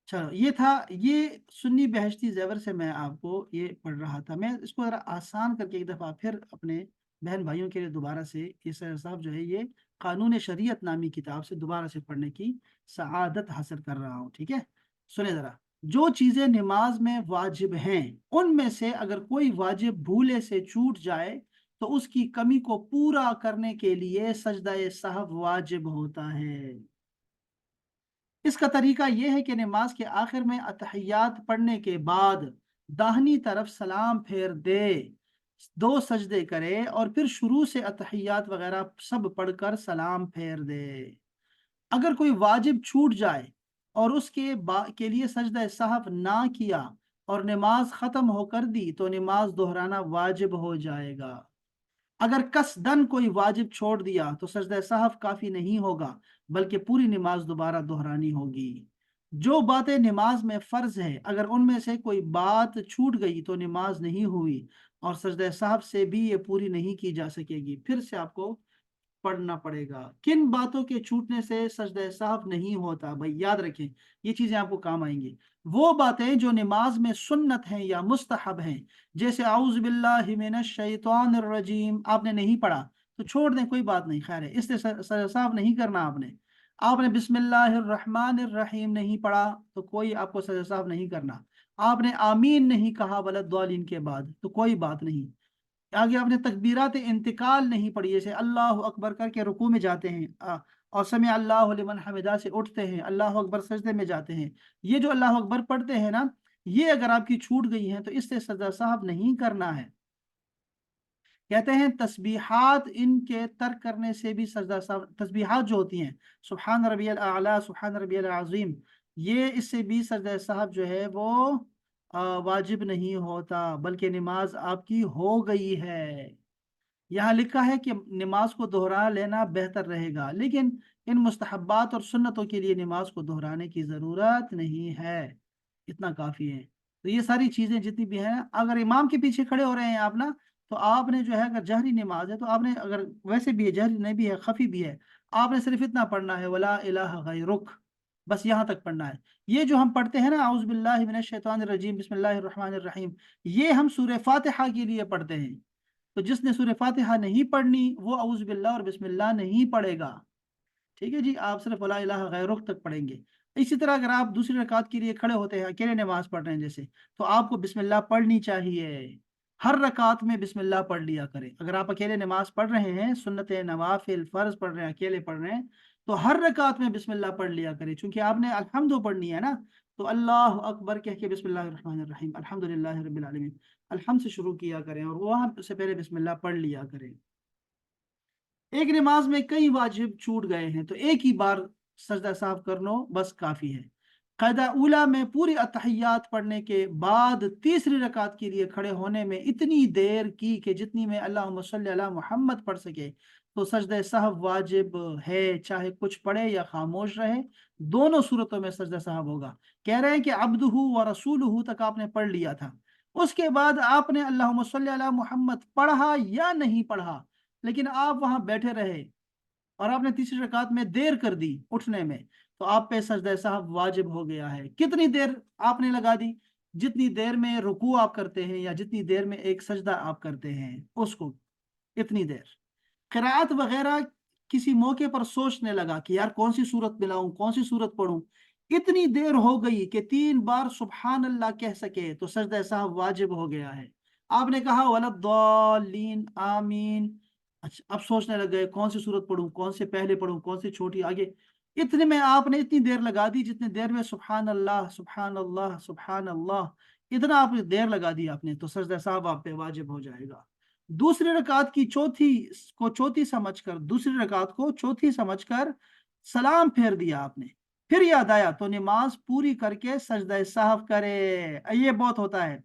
चलो ये था, ये सुन्नी बहश्ती ज़ेवर से मैं आपको ये पढ़ रहा था। मैं इसको ज़रा आसान करके एक दफ़ा फिर अपने बहन भाइयों के लिए दोबारा से ये सर साहब जो है ये कानून शरीयत नामी किताब से दोबारा से पढ़ने की सआदत हासिल कर रहा हूँ, ठीक है? सुने ज़रा। जो चीज़ें नमाज में वाजिब हैं, उनमें से अगर कोई वाजिब भूले से छूट जाए, तो उसकी कमी को पूरा करने के लिए सजदा सहव वाजिब होता है। इसका तरीका यह है कि नमाज के आखिर में अतहियात पढ़ने के बाद दाहिनी तरफ सलाम फेर दे, दो सजदे करे और फिर शुरू से अतहियात वगैरह सब पढ़कर सलाम फेर दे। अगर कोई वाजिब छूट जाए और के लिए सजदा सहव ना किया और नमाज खत्म होकर दी, तो नमाज दोहराना वाजिब हो जाएगा। अगर कसदन कोई वाजिब छोड़ दिया तो सजदा सहव काफी नहीं होगा, बल्कि पूरी नमाज दोबारा दोहरानी होगी। जो बातें नमाज में फर्ज है, अगर उनमें से कोई बात छूट गई तो नमाज नहीं हुई और सजदा सहव से भी ये पूरी नहीं की जा सकेगी। फिर से आपको पढ़ना पड़ेगा। किन बातों के छूटने से सजदा साहब नहीं होता, भाई याद रखें, ये चीजें आपको काम आएंगी। वो बातें जो नमाज में सुन्नत हैं या मुस्तहब हैं, जैसे आउज़ बिल्लाहि मिनश शैतानिर रजीम आपने नहीं पढ़ा तो छोड़ दें, कोई बात नहीं, खैर है, इससे सजदा साहब नहीं करना आपने। आपने बिस्मिल्लाहिर रहमानिर रहीम नहीं पढ़ा तो कोई आपको सजदा साहब नहीं करना। आपने आमीन नहीं कहा वलद्दालिन के बाद तो कोई बात नहीं। आगे आपने तकबीरात इंतकाल नहीं पढ़ी, जैसे अल्लाह अकबर करके रुकू में जाते हैं और समी अल्लाहु लिमन हमिदा से उठते हैं, अल्लाह अकबर सजदे में जाते हैं, ये जो अल्लाह अकबर पढ़ते हैं ना, ये अगर आपकी छूट गई है तो इससे सजदा साहब नहीं करना है। कहते हैं तस्बीहात इनके तर्क करने से भी सजदा साहब, तस्बीहात जो होती हैं सुबहान रबियल आला सुबहान रबियल अज़ीम, ये इससे भी सजदा साहब जो है वो वाजिब नहीं होता, बल्कि नमाज आपकी हो गई है। यहाँ लिखा है कि नमाज को दोहरा लेना बेहतर रहेगा, लेकिन इन मुस्तहब्बात और सुन्नतों के लिए नमाज को दोहराने की ज़रूरत नहीं है, इतना काफ़ी है। तो ये सारी चीज़ें जितनी भी हैं, अगर इमाम के पीछे खड़े हो रहे हैं आप ना, तो आपने जो है अगर जहरी नमाज है तो आपने, अगर वैसे भी है जहरी नहीं भी है खफी भी है, आपने सिर्फ इतना पढ़ना है वला इलाहा गैरुक, बस यहाँ तक पढ़ना है। ये जो हम पढ़ते हैं ना औज़ु बिल्लाहि मिनश शैतानिर रजीम बिस्मिल्लाहिर रहमानिर रहीम, ये हम सूरह फातिहा के लिए पढ़ते हैं। तो जिसने सूरह फातिहा नहीं पढ़नी वो औज़ु बिल्लाह और बिस्मिल्लाह नहीं पढ़ेगा। ठीक है जी, आप सिर्फ ला इलाहा गैरुक तक पढ़ेंगे। इसी तरह अगर आप दूसरी रकात के लिए खड़े होते हैं, अकेले नमाज पढ़ रहे हैं जैसे, तो आपको बिस्मिल्लाह पढ़नी चाहिए। हर रकात में बिस्मिल्लाह पढ़ लिया करें। अगर आप अकेले नमाज पढ़ रहे हैं, सुन्नत नवाफिल फ़र्ज पढ़ रहे हैं, अकेले पढ़ रहे हैं, तो हर रकात में बिस्मिल्लाह पढ़ लिया करें। चूंकि आपने अल्हम्दु पढ़नी है ना, तो अल्लाह अकबर कह के बिस्मिल्लाहिर रहमानिर रहीम अल्हम्दुलिल्लाहि रब्बिल आलमीन अल्हम्द से शुरू किया करें, और वहाँ से पहले बिस्मिल्लाह पढ़ लिया करें। एक नमाज में कई वाजिब छूट गए हैं तो एक ही बार सजदा साहब कर लो, बस काफ़ी है। कायदा उला में पूरी अतहियात पढ़ने के बाद तीसरी रकात के लिए खड़े होने में इतनी देर की कि जितनी में अल्लाहुम्मा सल्ली अला मोहम्मद पढ़ सके, तो सजदा साहब वाजिब है, चाहे कुछ पढ़े या खामोश रहे, दोनों सूरतों में सजदा साहब होगा। कह रहे हैं कि अब्दुहु व रसूलुहु तक आपने पढ़ लिया था, उसके बाद आपने अल्लाहुम्मा सल्ली अला मोहम्मद पढ़ा या नहीं पढ़ा, लेकिन आप वहां बैठे रहे और आपने तीसरी रकात में देर कर दी उठने में, तो आप पे सजदा साहब वाजिब हो गया है। कितनी देर आपने लगा दी? जितनी देर में रुकू आप करते हैं या जितनी देर में एक सजदा आप करते हैं उसको, इतनी देर। क़िराअत वगैरह किसी मौके पर सोचने लगा कि यार कौन सी सूरत मिलाऊं, कौन सी सूरत पढ़ूं, इतनी देर हो गई कि 3 बार सुबहान अल्लाह कह सके, तो सजदा साहब वाजिब हो गया है। आपने कहा वलद्दालीन आमीन, अच्छा अब सोचने लग गए कौन सी सूरत पढ़ूं, कौन से पहले पढ़ूं, कौन सी छोटी आगे, इतने में आपने इतनी देर लगा दी जितनी देर में सुबहान अल्लाह सुबहान अल्लाह सुबहान अल्लाह, इतना आपने देर लगा दी आपने, तो सजदा साहब आप पे वाजिब हो जाएगा। दूसरी रकात की चौथी समझकर, दूसरी रकात को चौथी समझकर सलाम फेर दिया आपने, फिर याद आया तो नमाज पूरी करके सजदा साहब करे। ये बहुत होता है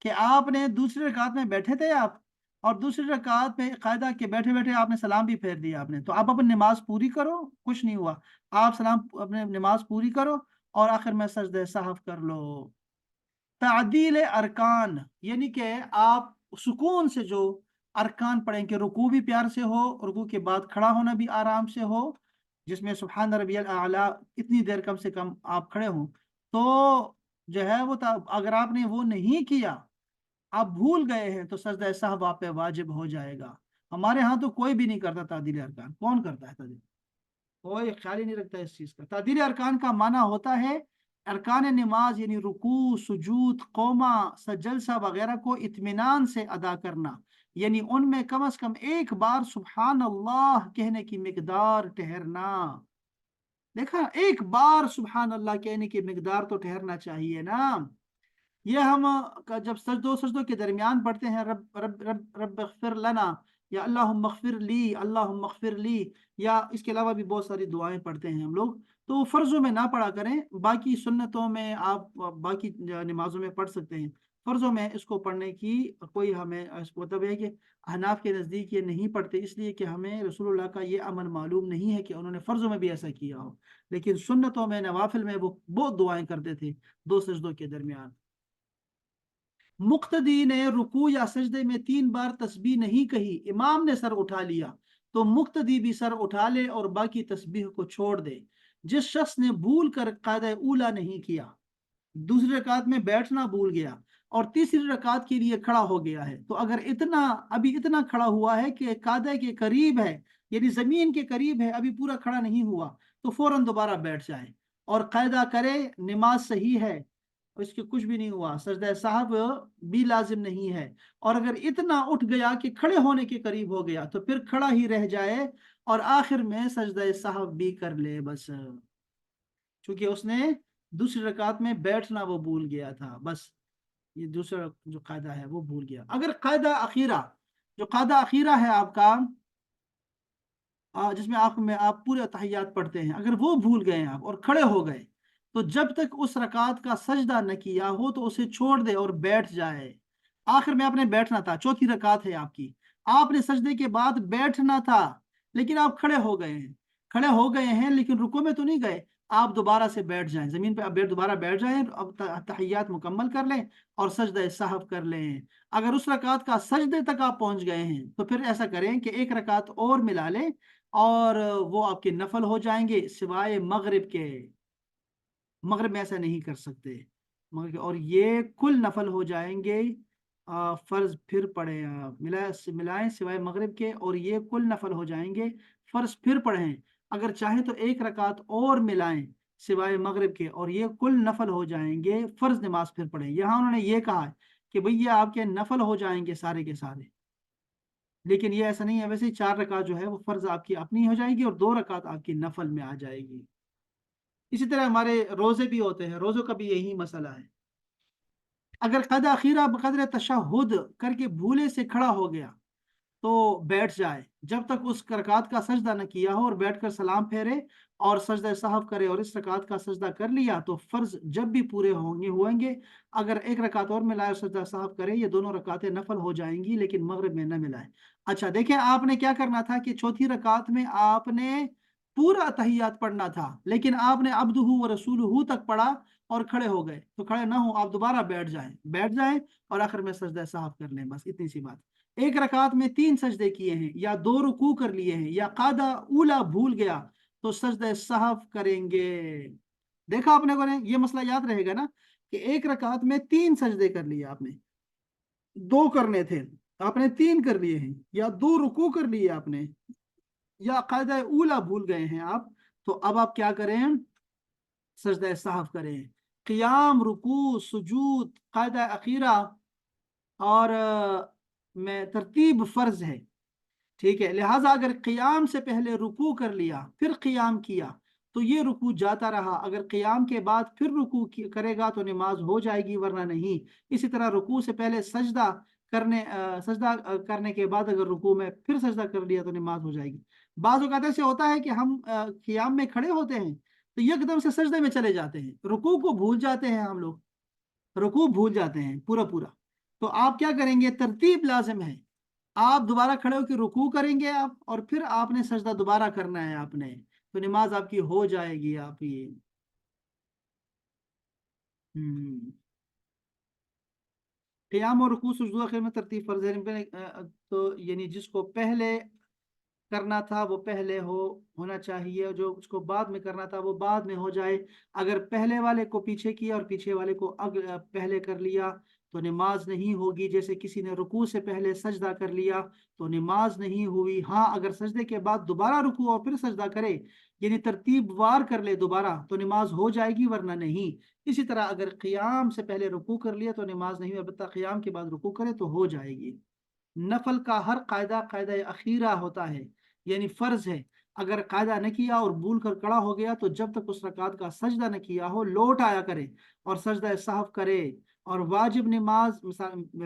कि आपने दूसरी रकात में बैठे थे आप, और दूसरी रकात में कायदा के बैठे बैठे आपने सलाम भी फेर दिया आपने, तो आप अपनी नमाज पूरी करो, कुछ नहीं हुआ, आप सलाम अपने नमाज पूरी करो और आखिर में सजदा साहब कर लो। तादील अरकान, यानी कि आप सुकून से जो अरकान पढ़ें कि रुकू भी प्यार से हो, रुकू के बाद खड़ा होना भी आराम से हो, जिसमें सुबहान रबियल आला इतनी देर कम से कम आप खड़े हों, तो जो है वो अगर आपने वो नहीं किया, आप भूल गए हैं, तो सजदा साहब आप पे वाजिब हो जाएगा। हमारे यहाँ तो कोई भी नहीं करता तादील अरकान। कौन करता है तादील? कोई ख्याल ही नहीं रखता इस चीज का। तादील अरकान का माना होता है अरकान नमाज, यानी रुकू सुजूद कौमा सजलसा वगैरह को इत्मीनान से अदा करना, यानी उनमें कम से कम एक बार सुबहान अल्लाह कहने की मिकदार ठहरना। देखा, एक बार सुबहान अल्लाह कहने की मिकदार तो ठहरना चाहिए ना। ये हम जब सजदों के दरमियान पढ़ते हैं रब रब रब रब अग़फ़िर लना, या अल्लाहुम्मा अग़फ़िर ली, अल्लाहुम्मा अग़फ़िर ली, या इसके अलावा भी बहुत सारी दुआएं पढ़ते हैं हम लोग, तो फ़र्ज़ों में ना पढ़ा करें, बाकी सुन्नतों में आप बाकी नमाजों में पढ़ सकते हैं। फ़र्ज़ों में इसको पढ़ने की कोई हमें मतलब है कि अहनाफ के नज़दीक ये नहीं पढ़ते, इसलिए कि हमें रसूलुल्लाह का ये अमल मालूम नहीं है कि उन्होंने फ़र्ज़ों में भी ऐसा किया हो, लेकिन सुन्नतों में नवाफिल में वो बहुत दुआएं करते थे दो सजदों के दरमियान। मुक्तदी ने रुकू या सजदे में 3 बार तस्बीह नहीं कही, इमाम ने सर उठा लिया, तो मुक्तदी भी सर उठा ले और बाकी तस्बीह को छोड़ दे। जिस शख्स ने भूल कर कायदा उला नहीं किया, दूसरी रकात में बैठना भूल गया और तीसरी रकात के लिए खड़ा हो गया है, तो अगर अभी इतना खड़ा हुआ है कि कायदा के करीब है, यानी जमीन के करीब है, अभी पूरा खड़ा नहीं हुआ, तो फौरन दोबारा बैठ जाए और कायदा करे नमाज सही है। इसके कुछ भी नहीं हुआ, सजदा साहब भी लाजिम नहीं है। और अगर इतना उठ गया कि खड़े होने के करीब हो गया तो फिर खड़ा ही रह जाए और आखिर में सजदा साहब भी कर ले बस, क्योंकि उसने दूसरी रकात में बैठना वो भूल गया था बस। ये दूसरा जो कायदा है वो भूल गया। अगर कायदा अखीरा, जो कायदा अखीरा है आपका, जिसमें आप पूरे तहियात पढ़ते हैं, अगर वो भूल गए आप और खड़े हो गए, तो जब तक उस रकात का सजदा न किया हो तो उसे छोड़ दे और बैठ जाए। आखिर में आपने बैठना था, चौथी रकात है आपकी, आपने सजदे के बाद बैठना था, लेकिन आप खड़े हो गए हैं। खड़े हो गए हैं लेकिन रुको में तो नहीं गए, आप दोबारा से बैठ जाएं जमीन पे, अब दोबारा बैठ जाएं, अब तहियात मुकम्मल कर लें और सजदा साहब कर लें। अगर उस रकात का सजदे तक आप पहुंच गए हैं तो फिर ऐसा करें कि एक रकात और मिला लें और वो आपके नफल हो जाएंगे सिवाय मगरिब के। मगरिब में ऐसा नहीं कर सकते, मगर और ये कुल नफल हो जाएंगे। फर्ज फिर पढ़े आप, मिलाएं सिवाय मगरिब के, और ये कुल नफल हो जाएंगे। फर्ज फिर पढ़ें, अगर चाहे तो एक रकात और मिलाएं सिवाय मगरिब के, और ये कुल नफल हो जाएंगे। फर्ज नमाज फिर पढ़ें। यहाँ उन्होंने ये कहा है कि भैया आपके नफल हो जाएंगे सारे के सारे, लेकिन ये ऐसा नहीं है। वैसे ही 4 रकात जो है वो फर्ज आपकी अपनी हो जाएगी और 2 रकात आपकी नफल में आ जाएगी। इसी तरह हमारे रोजे भी होते हैं, रोजों का भी यही मसला है। अगर कद अखीरा बकदर तशहुद करके भूले से खड़ा हो गया तो बैठ जाए जब तक उस रकात का सजदा न किया हो, और बैठकर सलाम फेरे और सजदा साहब करे और इस रकात का सजदा कर लिया तो फर्ज जब भी पूरे होंगे। अगर एक रकात और मिलाए और सजदा साहब करे, ये दोनों रकातें नफल हो जाएंगी, लेकिन मगरिब में न मिलाए। अच्छा देखें, आपने क्या करना था कि चौथी रकात में आपने पूरा तहियात पढ़ना था, लेकिन आपने अब्दुहु व रसूलुहु तक पढ़ा और खड़े हो गए। तो खड़े ना हो आप, दोबारा बैठ जाएं और आखिर में सजदा साहब कर लें, बस इतनी सी बात। एक रकात में 3 सजदे किए हैं या 2 रुकू कर लिए हैं या कादा ऊला भूल गया तो सजदे साहब करेंगे। देखा आपने को, ये मसला याद रहेगा ना कि एक रकात में 3 सजदे कर लिए आपने, 2 करने थे, आपने 3 कर लिए हैं, या 2 रुकू कर लिए आपने, या कायदा ऊला भूल गए हैं आप। तो अब आप क्या करें, सजदा साहब करें। क़ियाम, रुकू, सुजूद, कायदा अखीरा और में तरतीब फर्ज है, ठीक है। लिहाजा अगर क़ियाम से पहले रुकू कर लिया फिर क़ियाम किया तो ये रुकू जाता रहा, अगर क़ियाम के बाद फिर रुकू करेगा तो नमाज हो जाएगी, वरना नहीं। इसी तरह रुकू से पहले सजदा करने के बाद अगर रुकू में फिर सजदा कर लिया तो नमाज हो जाएगी। बाज़ औक़ात ऐसे होता है कि हम क़ियाम में खड़े होते हैं तो एकदम से सजदे में चले जाते हैं, रुकू को भूल जाते हैं, हम लोग रुकू भूल जाते हैं पूरा पूरा। तो आप क्या करेंगे, तरतीब लाजिम है। आप दोबारा खड़े होकर रुकू करेंगे आप, और फिर आपने सजदा दोबारा करना है आपने, तो नमाज आपकी हो जाएगी। आप ये हम्म क़ियाम और रुकू सुजूद आखिर में तरतीब फर्ज है। तो यानी जिसको पहले करना था वो पहले होना चाहिए, जो उसको बाद में करना था वो बाद में हो जाए। अगर पहले वाले को पीछे किया और पीछे वाले को पहले कर लिया तो नमाज नहीं होगी। जैसे किसी ने रुकू से पहले सजदा कर लिया तो नमाज नहीं हुई। हाँ, अगर सजदे के बाद दोबारा रुकू और फिर सजदा करे, यानी तरतीब वार कर ले दोबारा, तो नमाज हो जाएगी, वरना नहीं। इसी तरह अगर क़ियाम से पहले रुकू कर लिया तो नमाज नहीं, अलबत्ता क़ियाम के बाद रुकू करे तो हो जाएगी। नफल का हर कायदा कायदा अखीरा होता है, यानी फर्ज है। अगर कायदा न किया और भूल कर खड़ा हो गया तो जब तक उस रकात का सजदा न किया हो लौट आया करे और सजदा साहब करे। और वाजिब नमाज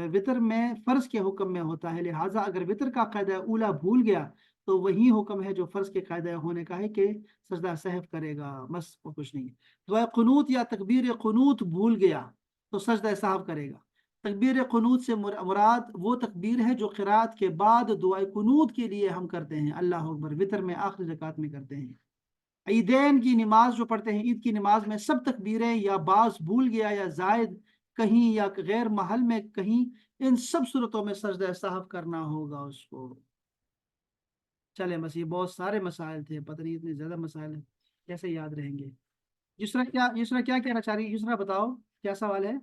वितर में फर्ज के हुक्म में होता है, लिहाजा अगर वितर का कायदा ऊला भूल गया तो वही हुक्म है जो फर्ज के कायदा होने का है कि सजदा सहब करेगा, बस और कुछ नहीं। दुआ कुनूत या तकबीर कुनूत भूल गया तो सजदा साहब करेगा। तकबीर कुनूत से मुराद वो तकबीर है जो क़िरात के बाद दुआ कुनूत के लिए हम करते हैं, अल्लाह अकबर, वितर में आखिरी रकात में करते हैं। ईदैन की नमाज जो पढ़ते हैं, ईद की नमाज में सब तकबीरें या बास भूल गया या जायद कहीं या गैर महल में कहीं, इन सब सूरतों में सजदा साहब करना होगा उसको। चले, बस ये बहुत सारे मसाइल थे, पता नहीं इतने ज्यादा मसाइल हैं कैसे याद रहेंगे। युसरा क्या कहना चाह रही है, युसरा बताओ क्या सवाल है।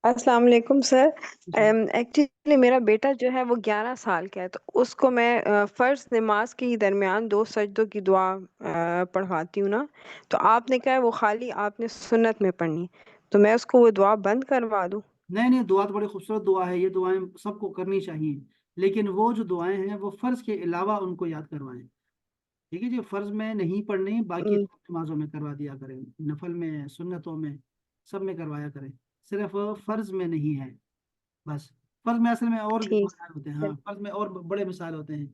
السلام علیکم سر. جی ایکچولی میرا بیٹا جو ہے وہ 11 سال کا ہے، تو اس کو میں فرض نماز کے درمیان 2 سجدوں کی دعا پڑھواتی ہوں نا. تو آپ نے کہا ہے وہ خالی آپ نے سنت میں پڑھنی، تو میں اس کو وہ دعا بند کروا دوں؟ نہیں نہیں، دعا تو بڑی خوبصورت دعا ہے، یہ دعائیں سب کو کرنی چاہیے، لیکن وہ جو دعائیں ہیں وہ فرض کے علاوہ ان کو یاد کروائیں. ٹھیک ہے جی، فرض میں نہیں پڑھنی، باقی ہم، نمازوں میں کروا دیا کریں، نفل میں، سنتوں میں، سب میں کروایا کریں، صرف فرض میں نہیں ہے بس. فرض میں اصل میں اور بھی ٹھیک مسائل ہوتے ہیں، ہے. ہاں فرض میں اور بڑے مسائل ہوتے ہیں.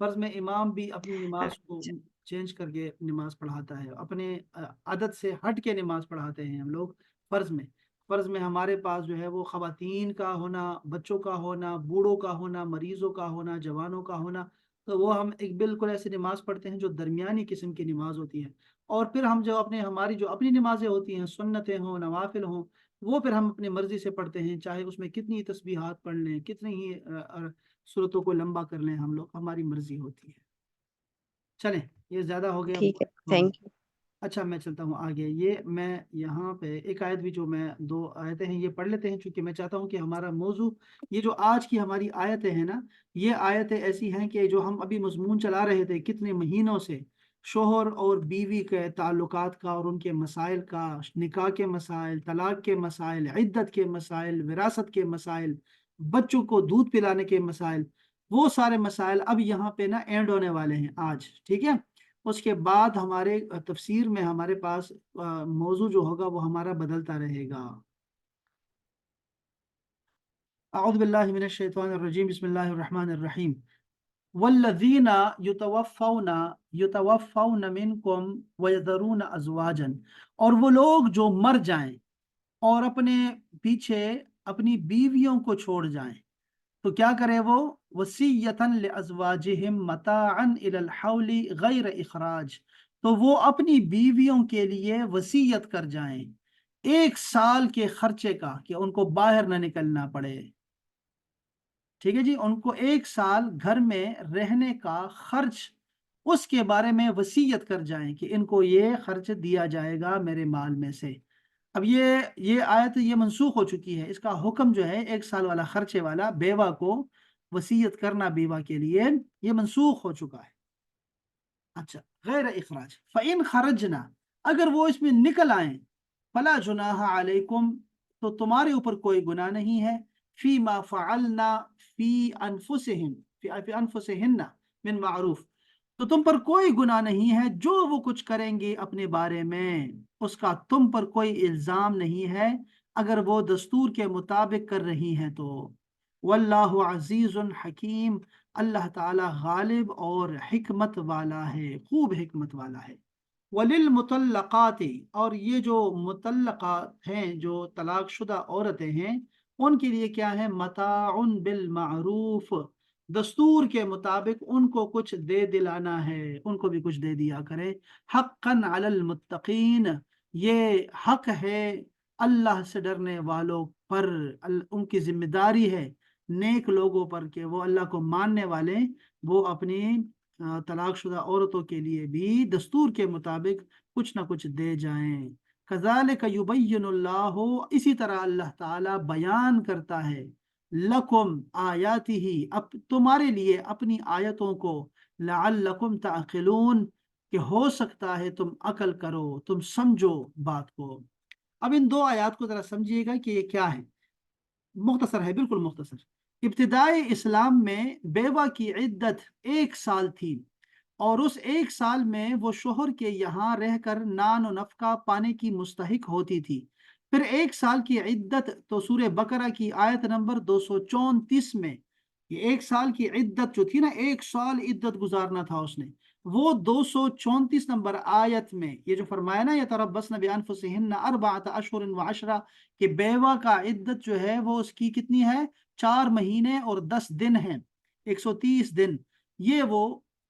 فرض میں امام بھی اپنی نماز کو اچھا چینج کر کے نماز پڑھاتا ہے، اپنے عادت سے ہٹ کے نماز پڑھاتے ہیں ہم لوگ. فرض میں، فرض میں ہمارے پاس جو ہے وہ خواتین کا ہونا، بچوں کا ہونا، بوڑھوں کا ہونا، مریضوں کا ہونا، جوانوں کا ہونا، تو وہ ہم ایک بالکل ایسی نماز پڑھتے ہیں جو درمیانی قسم کی نماز ہوتی ہے. اور پھر ہم جو ہماری جو اپنی نمازیں ہوتی ہیں، سنتیں ہوں، نوافل ہوں، وہ پھر ہم اپنی مرضی سے پڑھتے ہیں، چاہے اس میں کتنی تسبیحات پڑھ لیں، کتنی ہی صورتوں کو لمبا کر لیں، ہم لوگ ہماری مرضی ہوتی ہے. چلیں، یہ زیادہ ہو گیا. ٹھیک ہے، ہاں، تھینک یو. اچھا میں چلتا ہوں آگے. یہ میں یہاں پہ ایک آیت بھی، جو میں 2 آیتیں ہیں یہ پڑھ لیتے ہیں، چونکہ میں چاہتا ہوں کہ ہمارا موضوع، یہ جو آج کی ہماری آیتیں ہیں نا، یہ آیتیں ایسی ہیں کہ جو ہم ابھی مضمون چلا رہے تھے کتنے مہینوں سے، شوہر اور بیوی کے تعلقات کا اور ان کے مسائل کا، نکاح کے مسائل، طلاق کے مسائل، عدت کے مسائل، وراثت کے مسائل، بچوں کو دودھ پلانے کے مسائل، وہ سارے مسائل اب یہاں پہ نا اینڈ ہونے والے ہیں آج. ٹھیک ہے، اس کے بعد ہمارے تفسیر میں ہمارے پاس موضوع جو ہوگا وہ ہمارا بدلتا رہے گا. اعوذ باللہ من الشیطان الرجیم، بسم اللہ الرحمن الرحیم. والذین یتوفون منکم ویذرون ازواجا، اور وہ لوگ جو مر جائیں اور اپنے پیچھے اپنی بیویوں کو چھوڑ جائیں، تو کیا کرے وہ؟ وصیتاً لازواجہم متاعا الی الحول غیر اخراج، تو وہ اپنی بیویوں کے لیے وصیت کر جائیں 1 سال کے خرچے کا، کہ ان کو باہر نہ نکلنا پڑے. ٹھیک ہے جی، ان کو 1 سال گھر میں رہنے کا خرچ، اس کے بارے میں وصیت کر جائیں کہ ان کو یہ خرچ دیا جائے گا میرے مال میں سے. اب یہ آیت یہ منسوخ ہو چکی ہے، اس کا حکم جو ہے 1 سال والا خرچے والا بیوہ کو وصیت کرنا بیوہ کے لیے، یہ منسوخ ہو چکا ہے. اچھا، غیر اخراج، فَإِنْ خَرَجْنَا، اگر وہ اس میں نکل آئیں، فَلَا جُنَاحَ عَلَيْكُمْ، تو تمہارے اوپر کوئی گناہ نہیں ہے، فی ما فعلنا فی انفسہم فی انفسہن من معروف، تو تم پر کوئی گناہ نہیں ہے جو وہ کچھ کریں گے اپنے بارے میں، اس کا تم پر کوئی الزام نہیں ہے اگر وہ دستور کے مطابق کر رہی ہیں تو. واللہ عزیز حکیم، اللہ تعالی غالب اور حکمت والا ہے، خوب حکمت والا ہے. وللمطلقات، اور یہ جو مطلقات ہیں، جو طلاق شدہ عورتیں ہیں، ان کے لیے کیا ہے؟ متاع بالمعروف، دستور کے مطابق ان کو کچھ دے دلانا ہے، ان کو بھی کچھ دے دیا کرے. حقا علی المتقین، یہ حق ہے اللہ سے ڈرنے والوں پر، ان کی ذمہ داری ہے نیک لوگوں پر کہ وہ اللہ کو ماننے والے، وہ اپنی طلاق شدہ عورتوں کے لیے بھی دستور کے مطابق کچھ نہ کچھ دے جائیں. کذالک یبین اللہ، اسی طرح اللہ تعالی بیان کرتا ہے، لکم آیاتہ، تمہارے لیے اپنی آیتوں کو، لعلکم تعقلون، کہ ہو سکتا ہے تم عقل کرو، تم سمجھو بات کو. اب ان 2 آیات کو ذرا سمجھیے گا کہ یہ کیا ہے. مختصر ہے، بالکل مختصر. ابتدائی اسلام میں بیوہ کی عدت 1 سال تھی، اور اس 1 سال میں وہ شوہر کے یہاں رہ کر نان و نفقہ پانے کی مستحق ہوتی تھی. پھر 1 سال کی عدت تو سورہ بقرہ کی آیت نمبر 234 میں، یہ 1 سال کی عدت جو تھی نا، 1 سال عدت گزارنا تھا اس نے، وہ 234 نمبر آیت میں یہ جو فرمایا نا، یتربصن بانفسہن اربعۃ اشہر وعشرہ، کہ بیوہ کا عدت جو ہے وہ اس کی کتنی ہے؟ 4 مہینے اور 10 دن ہیں، 130 دن. یہ وہ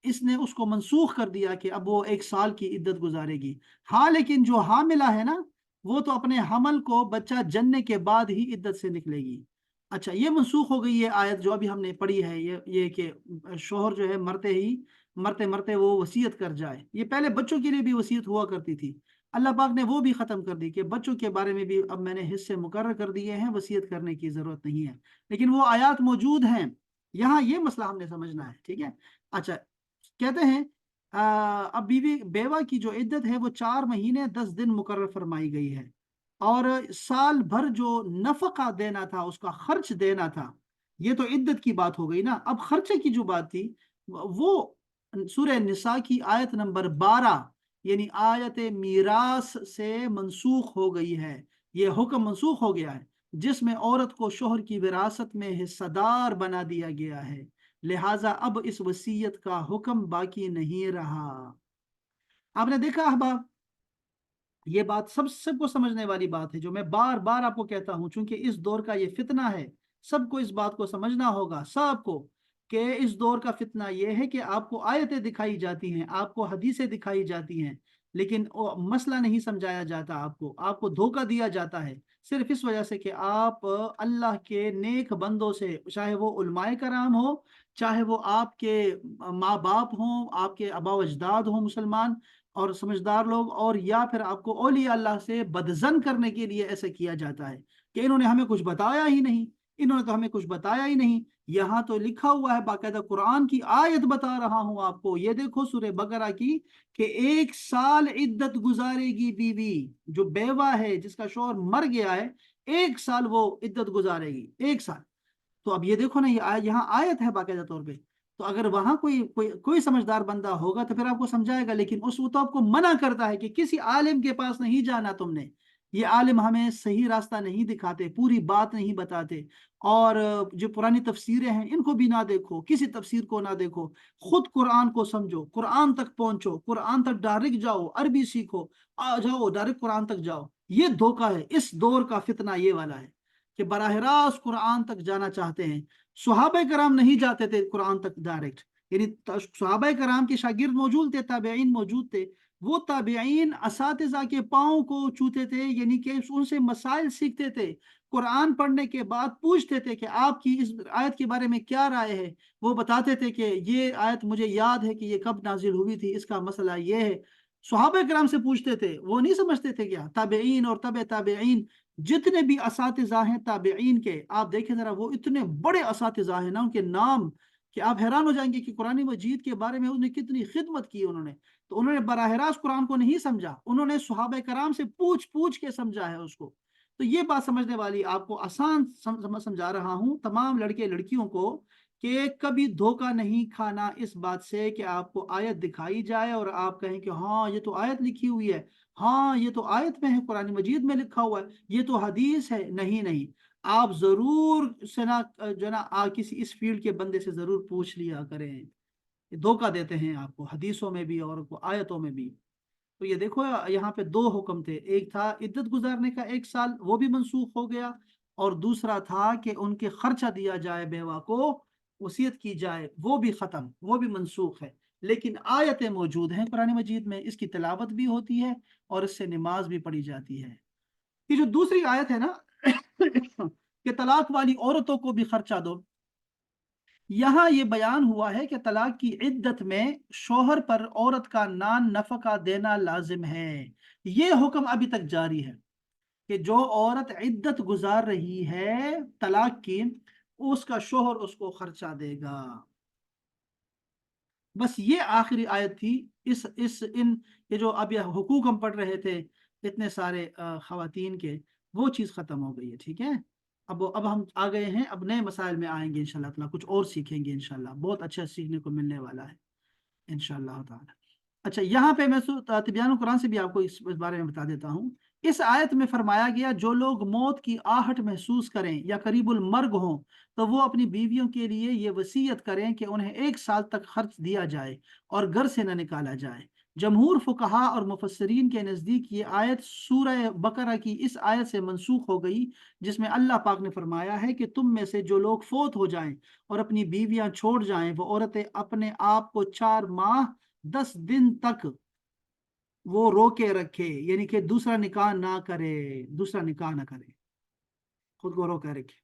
اس نے اس کو منسوخ کر دیا کہ اب وہ 1 سال کی عدت گزارے گی. ہاں لیکن جو حاملہ ہے نا، وہ تو اپنے حمل کو بچہ جننے کے بعد ہی عدت سے نکلے گی. اچھا، یہ منسوخ ہو گئی یہ آیت جو ابھی ہم نے پڑھی ہے، یہ کہ شوہر جو ہے مرتے مرتے وہ وصیت کر جائے. یہ پہلے بچوں کے لیے بھی وصیت ہوا کرتی تھی، अल्लाह पाक ने वो भी ख़त्म कर दी कि बच्चों के बारे में भी अब मैंने हिस्से मुकर्रर कर दिए हैं, वसीयत करने की ज़रूरत नहीं है। लेकिन वो आयात मौजूद हैं, यहाँ ये मसला हमने समझना है, ठीक है। अच्छा, कहते हैं अब बीवी बेवा की जो इद्दत है वो 4 महीने 10 दिन मुकर्रर फरमाई गई है। और साल भर जो नफका देना था, उसका खर्च देना था, ये तो इद्दत की बात हो गई ना। अब खर्चे की जो बात थी वो सूरह निसा की आयत नंबर 12 यानी आयत मीरास से मंसूख हो गई है। ये हुक्म मंसूख हो गया है जिसमें औरत को शोहर की विरासत में हिस्सेदार बना दिया गया है। लिहाजा अब इस वसीयत का हुक्म बाकी नहीं रहा। आपने देखा अहबाब, ये बात सबको समझने वाली बात है, जो मैं बार बार आपको कहता हूं, चूंकि इस दौर का ये फितना है। सबको इस बात को समझना होगा, सबको, कि इस दौर का फितना ये है कि आपको आयतें दिखाई जाती हैं, आपको हदीसें दिखाई जाती हैं, लेकिन वो मसला नहीं समझाया जाता। आपको आपको धोखा दिया जाता है सिर्फ इस वजह से कि आप अल्लाह के नेक बंदों से, चाहे वो उलमाए कराम हो, चाहे वो आपके माँ बाप हों, आपके आबा व अजदाद हों मुसलमान और समझदार लोग, और या फिर आपको औलिया अल्लाह से बदजन करने के लिए ऐसे किया जाता है कि इन्होंने हमें कुछ बताया ही नहीं, इन्होंने तो हमें कुछ बताया ही नहीं। यहाँ तो लिखा हुआ है, बाकायदा कुरान की आयत बता रहा हूं आपको, ये देखो सूरह बकरा की, कि 1 साल इद्दत गुजारेगी बीवी, जो बेवा है जिसका शौहर मर गया है, 1 साल वो इद्दत गुजारेगी, 1 साल। तो अब ये देखो ना, ये यहाँ आयत है बाकायदा तौर पे। तो अगर वहां कोई समझदार बंदा होगा तो फिर आपको समझाएगा, लेकिन उस वो तो आपको मना करता है कि किसी आलिम के पास नहीं जाना तुमने। ये आलिम हमें सही रास्ता नहीं दिखाते, पूरी बात नहीं बताते। और जो पुरानी तफसीरें हैं इनको भी ना देखो, किसी तफसीर को ना देखो, खुद कुरान को समझो, कुरान तक पहुंचो, कुरान तक डायरेक्ट जाओ, अरबी सीखो, आ जाओ डायरेक्ट कुरान तक जाओ। ये धोखा है, इस दौर का फितना ये वाला है कि बराह रास्त कुरान तक जाना चाहते हैं। सहाबा कराम नहीं जाते थे कुरान तक डायरेक्ट, यानी सहाबा कराम के शागिर्द मौजूद थे, ताबेईन मौजूद थे। वो ताबेईन असातिज़ा के पाँव को छूते थे, यानी कि उनसे मसाइल सीखते थे। कुरान पढ़ने के बाद पूछते थे कि आपकी इस आयत के बारे में क्या राय है। वो बताते थे कि ये आयत मुझे याद है कि ये कब नाजिल हुई थी, इसका मसला ये है। सहाबा कराम से पूछते थे, वो नहीं समझते थे क्या। ताबेईन और तबे ताबेईन, जितने भी असातिज़ा हैं ताबेईन के, आप देखें जरा, वो इतने बड़े असातिज़ा हैं ना, उनके नाम, कि आप हैरान हो जाएंगे कि कुरान मजीद के बारे में उन्होंने कितनी खिदमत की उन्होंने। तो उन्होंने बराह रास्त कुरान को नहीं समझा, उन्होंने सहाबा कराम से पूछ पूछ के समझा है उसको। तो ये बात समझने वाली, आपको आसान समझा रहा हूँ तमाम लड़के लड़कियों को, कि कभी धोखा नहीं खाना इस बात से कि आपको आयत दिखाई जाए और आप कहें कि हाँ ये तो आयत लिखी हुई है, हाँ ये तो आयत में है, कुरान मजीद में लिखा हुआ है, ये तो हदीस है। नहीं नहीं, आप जरूर से ना जो ना किसी इस फील्ड के बंदे से जरूर पूछ लिया करें। ये धोखा देते हैं आपको हदीसों में भी और आयतों में भी। तो ये देखो, यहाँ पे 2 हुक्म थे, एक था इद्दत गुजारने का 1 साल, वो भी मंसूख हो गया। और दूसरा था कि उनके खर्चा दिया जाए बेवा को, वसीयत की जाए, वो भी खत्म, वो भी मंसूख है। लेकिन आयतें मौजूद हैं कुरान मजीद में, इसकी तिलावत भी होती है और इससे नमाज भी पढ़ी जाती है। ये जो दूसरी आयत है ना कि तलाक वाली औरतों को भी खर्चा दो, यहाँ ये बयान हुआ है कि तलाक की इद्दत में शोहर पर औरत का नान नफका देना लाजिम है। ये हुक्म अभी तक जारी है कि जो औरत इद्दत गुजार रही है तलाक की, उसका शोहर उसको खर्चा देगा। बस ये आखिरी आयत थी। इस इन ये जो अब ये हुकूक हम पढ़ रहे थे इतने सारे खवातीन के, वो चीज़ ख़त्म हो गई है, ठीक है। अब हम आ गए हैं, अब नए मसाइल में आएंगे इंशाल्लाह ताला, कुछ और सीखेंगे इंशाल्लाह, बहुत अच्छा सीखने को मिलने वाला है इंशाल्लाह ताला। अच्छा, यहाँ पे मैं तिबियान कुरान से भी आपको इस बारे में बता देता हूँ। इस आयत में फरमाया गया, जो लोग मौत की आहट महसूस करें या करीबुल मर्ग हों, तो वो अपनी बीवियों के लिए ये वसीयत करें कि उन्हें 1 साल तक खर्च दिया जाए और घर से न निकाला जाए। जमहूर फुकहा और मुफस्सरीन के नज़दीक ये आयत सूरह बकरा की इस आयत से मनसूख हो गई, जिसमें अल्लाह पाक ने फरमाया है कि तुम में से जो लोग फोत हो जाएं और अपनी बीवियां छोड़ जाएं, वो औरतें अपने आप को 4 माह 10 दिन तक वो रोके रखे, यानी कि दूसरा निकाह ना करे, दूसरा निकाह ना करे, खुद को रोके रखे।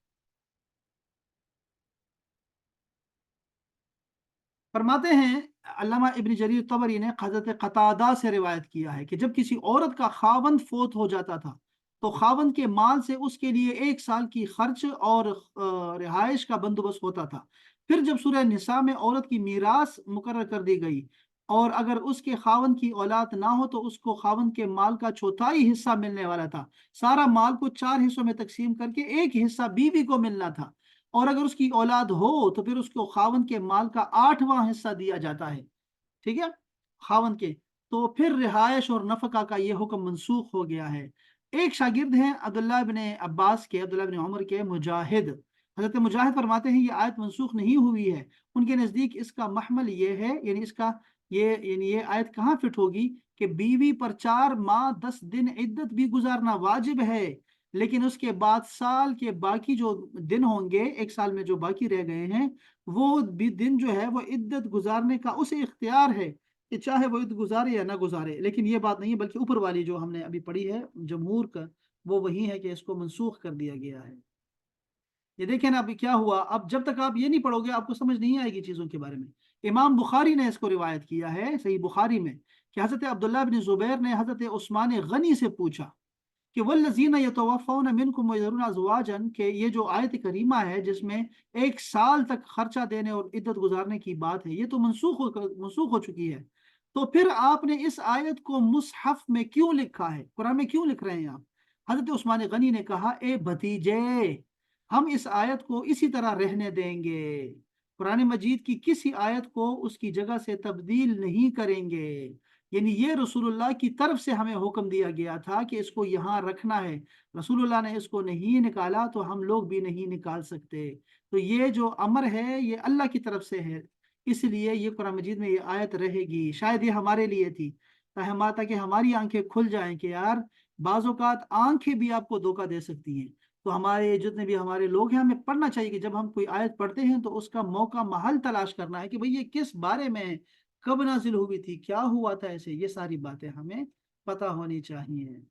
फरमाते हैं अल्लामा इब्न जरीर तबरी ने हज़रत कतादा से रिवायत किया है कि जब किसी औरत का खावंद फोत हो जाता था तो खावंद के माल से उसके लिए 1 साल की खर्च और रिहाइश का बंदोबस्त होता था। फिर जब सूरह निसा में औरत की मीरास मुकर्रर कर दी गई और अगर उसके खावंद की औलाद ना हो तो उसको खावंद के माल का चौथाई हिस्सा मिलने वाला था। सारा माल को 4 हिस्सों में तकसीम करके एक हिस्सा बीवी को मिलना था, और अगर उसकी औलाद हो तो फिर उसको खावंद के माल का 8वां हिस्सा दिया जाता है। ठीक है, खावंद के। तो फिर रिहायश और नफका का ये हुक्म मनसूख हो गया है। एक शागिर्द हैं अब्दुल्लाह इब्न अब्बास के, अब्दुल्लाह इब्न उमर के, मुजाहिद। हजरत मुजाहिद फरमाते हैं ये आयत मनसूख नहीं हुई है। उनके नज़दीक इसका महमल ये है, यानी इसका ये आयत कहाँ फिट होगी कि बीवी पर 4 माह 10 दिन इद्दत भी गुजारना वाजिब है, लेकिन उसके बाद साल के बाकी जो दिन होंगे, 1 साल में जो बाकी रह गए हैं, वो भी दिन जो है वो इद्दत गुजारने का उसे इख्तियार है कि चाहे वो इद्दत गुजारे या ना गुजारे। लेकिन ये बात नहीं है, बल्कि ऊपर वाली जो हमने अभी पढ़ी है जमहूर का, वो वही है कि इसको मनसूख कर दिया गया है। ये देखें ना, अभी क्या हुआ, अब जब तक आप ये नहीं पढ़ोगे आपको समझ नहीं आएगी चीज़ों के बारे में। इमाम बुखारी ने इसको रिवायत किया है सही बुखारी में कि हज़रत अब्दुल्लाह बिन ज़ुबैर ने हज़रत उस्मान गनी से पूछा कि वल्लज़ीना यतवफ़ौना मिनकुम वयज़रूना अज़वाजन, के ये जो आयत करीमा है जिसमें 1 साल तक खर्चा देने और इद्दत गुजारने की बात है, ये तो मनसूख हो चुकी है। तो फिर आपने इस आयत को मुसहफ में क्यों लिखा है, कुरान में क्यों लिख रहे हैं आप? हजरत उस्मान गनी ने कहा, ए भतीजे, हम इस आयत को इसी तरह रहने देंगे, कुरान मजीद की किसी आयत को उसकी जगह से तब्दील नहीं करेंगे। यानी ये रसूलुल्लाह की तरफ से हमें हुक्म दिया गया था कि इसको यहाँ रखना है। रसूलुल्लाह ने इसको नहीं निकाला तो हम लोग भी नहीं निकाल सकते। तो ये जो अमर है ये अल्लाह की तरफ से है, इसलिए ये कुरान मजीद में ये आयत रहेगी। शायद ये हमारे लिए थी ताकि हमारी आंखें खुल जाएं कि यार बाज़ औक़ात आंखें भी आपको धोखा दे सकती हैं। तो हमारे जितने भी हमारे लोग हैं, हमें पढ़ना चाहिए कि जब हम कोई आयत पढ़ते हैं तो उसका मौका महल तलाश करना है कि भाई ये किस बारे में है, कब नाजिल हुई थी, क्या हुआ था, ऐसे ये सारी बातें हमें पता होनी चाहिए।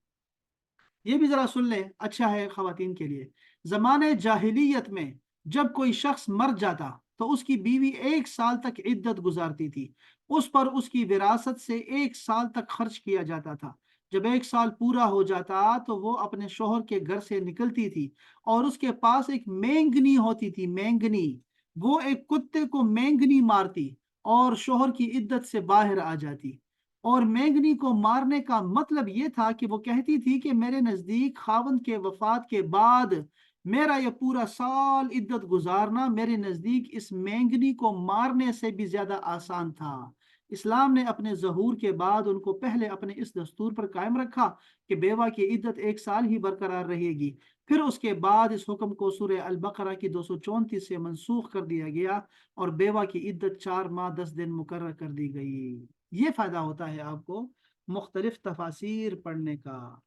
ये भी जरा सुन लें, अच्छा है खवातीन के लिए। जमाने जाहिलियत में जब कोई शख्स मर जाता तो उसकी बीवी 1 साल तक इद्दत गुजारती थी। उस पर उसकी विरासत से 1 साल तक खर्च किया जाता था। जब 1 साल पूरा हो जाता तो वो अपने शोहर के घर से निकलती थी और उसके पास एक मेंगनी होती थी, मेंगनी। वो एक कुत्ते को मेंगनी मारती और शोहर की इद्दत से बाहर आ जाती। और मेंगनी को मारने का मतलब ये था कि वो कहती थी कि मेरे नजदीक खावंद के वफात के बाद मेरा ये पूरा साल इद्दत गुजारना मेरे नजदीक इस मेंगनी को मारने से भी ज्यादा आसान था। इस्लाम ने अपने ज़हूर के बाद उनको पहले अपने इस दस्तूर पर कायम रखा कि बेवा की इद्दत 1 साल ही बरकरार रहेगी। फिर उसके बाद इस हुक्म को सूरह अल बकरा की 234 से मनसूख कर दिया गया और बेवा की इद्दत 4 माह 10 दिन मुकर्रर कर दी गई। ये फायदा होता है आपको मुख्तलिफ तफासिर पढ़ने का।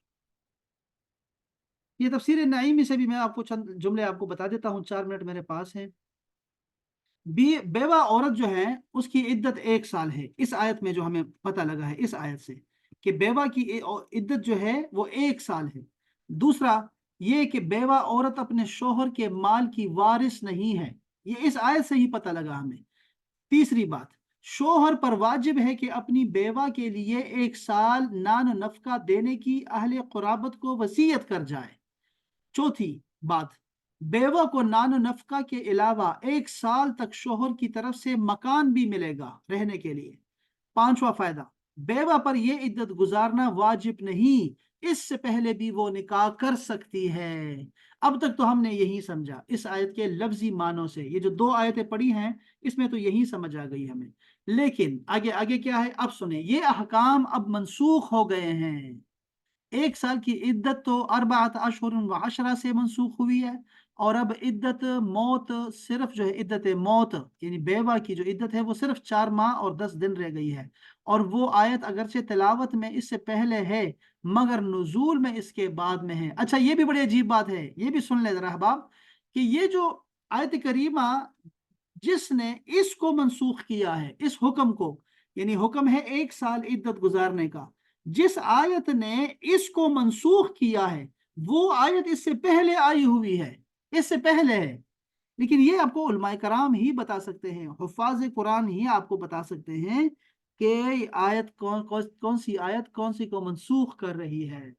ये तफसीर नईमी से भी मैं आपको चंद जुमले आपको बता देता हूँ, 4 मिनट मेरे पास हैं। बेवा औरत जो है उसकी इद्दत 1 साल है, इस आयत में जो हमें पता लगा है इस आयत से कि बेवा की इद्दत जो है वो 1 साल है। दूसरा ये कि बेवा औरत अपने शोहर के माल की वारिस नहीं है, ये इस आयत से ही पता लगा हमें। तीसरी बात, शोहर पर वाजिब है कि अपनी बेवा के लिए 1 साल नान नफका देने की अहले कुराबत को वसीयत कर जाए। चौथी बात, बेवा को नान नफका के अलावा 1 साल तक शोहर की तरफ से मकान भी मिलेगा रहने के लिए। पांचवा फायदा, बेवा पर यह इद्दत गुजारना वाजिब नहीं, इससे पहले भी वो निकाह कर सकती है। अब तक तो हमने यही समझा इस आयत के लफ्जी मानों से, ये जो 2 आयतें पढ़ी हैं इसमें तो यही समझ आ गई हमें। लेकिन आगे आगे क्या है, अब सुने, ये अहकाम अब मनसूख हो गए हैं। 1 साल की इद्दत तो अरबात अशहुर व अशरा से मनसूख हुई है, और अब इद्दत मौत, सिर्फ जो है इद्दत मौत यानी बेवा की जो इद्दत है वो सिर्फ 4 माह और 10 दिन रह गई है। और वो आयत अगरचे तिलावत में इससे पहले है मगर नुजूल में इसके बाद में है। अच्छा ये भी बड़ी अजीब बात है, ये भी सुन ले जरा अहबाब, कि ये जो आयत करीमा जिसने इसको मनसूख किया है इस हुक्म को, यानी हुक्म है 1 साल इद्दत गुजारने का, जिस आयत ने इसको मनसूख किया है वो आयत इससे पहले आई हुई है, इससे पहले है। لیکن یہ آپ کو علماء کرام ہی بتا سکتے ہیں، حفاظ قرآن ہی آپ کو بتا سکتے ہیں کہ آیت کون سی آیت کون سی کو منسوخ کر رہی ہے۔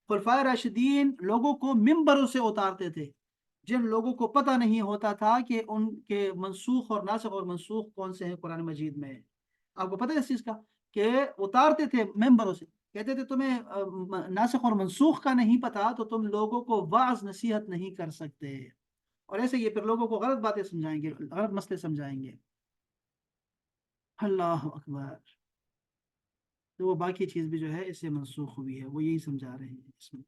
خلفائے راشدین لوگوں کو ممبروں سے اتارتے تھے، جن لوگوں کو پتہ نہیں ہوتا تھا کہ ان کے منسوخ اور ناسخ اور منسوخ کون سے ہیں قرآن مجید میں۔ آپ کو پتہ ہے اس چیز کا کہ اتارتے تھے ممبروں سے، کہتے تھے تمہیں ناسخ اور منسوخ کا نہیں پتا تو تم لوگوں کو واعظ نصیحت نہیں کر سکتے، اور ایسے یہ پھر لوگوں کو غلط باتیں سمجھائیں گے، غلط مسئلے سمجھائیں گے۔ اللہ اکبر۔ تو وہ باقی چیز بھی جو ہے اس سے منسوخ ہوئی ہے، وہ یہی سمجھا رہے ہیں اس میں۔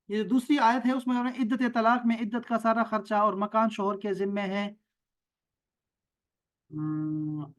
یہ جو دوسری آیت ہے اس میں عدت طلاق میں عدت کا سارا خرچہ اور مکان شوہر کے ذمہ ہے۔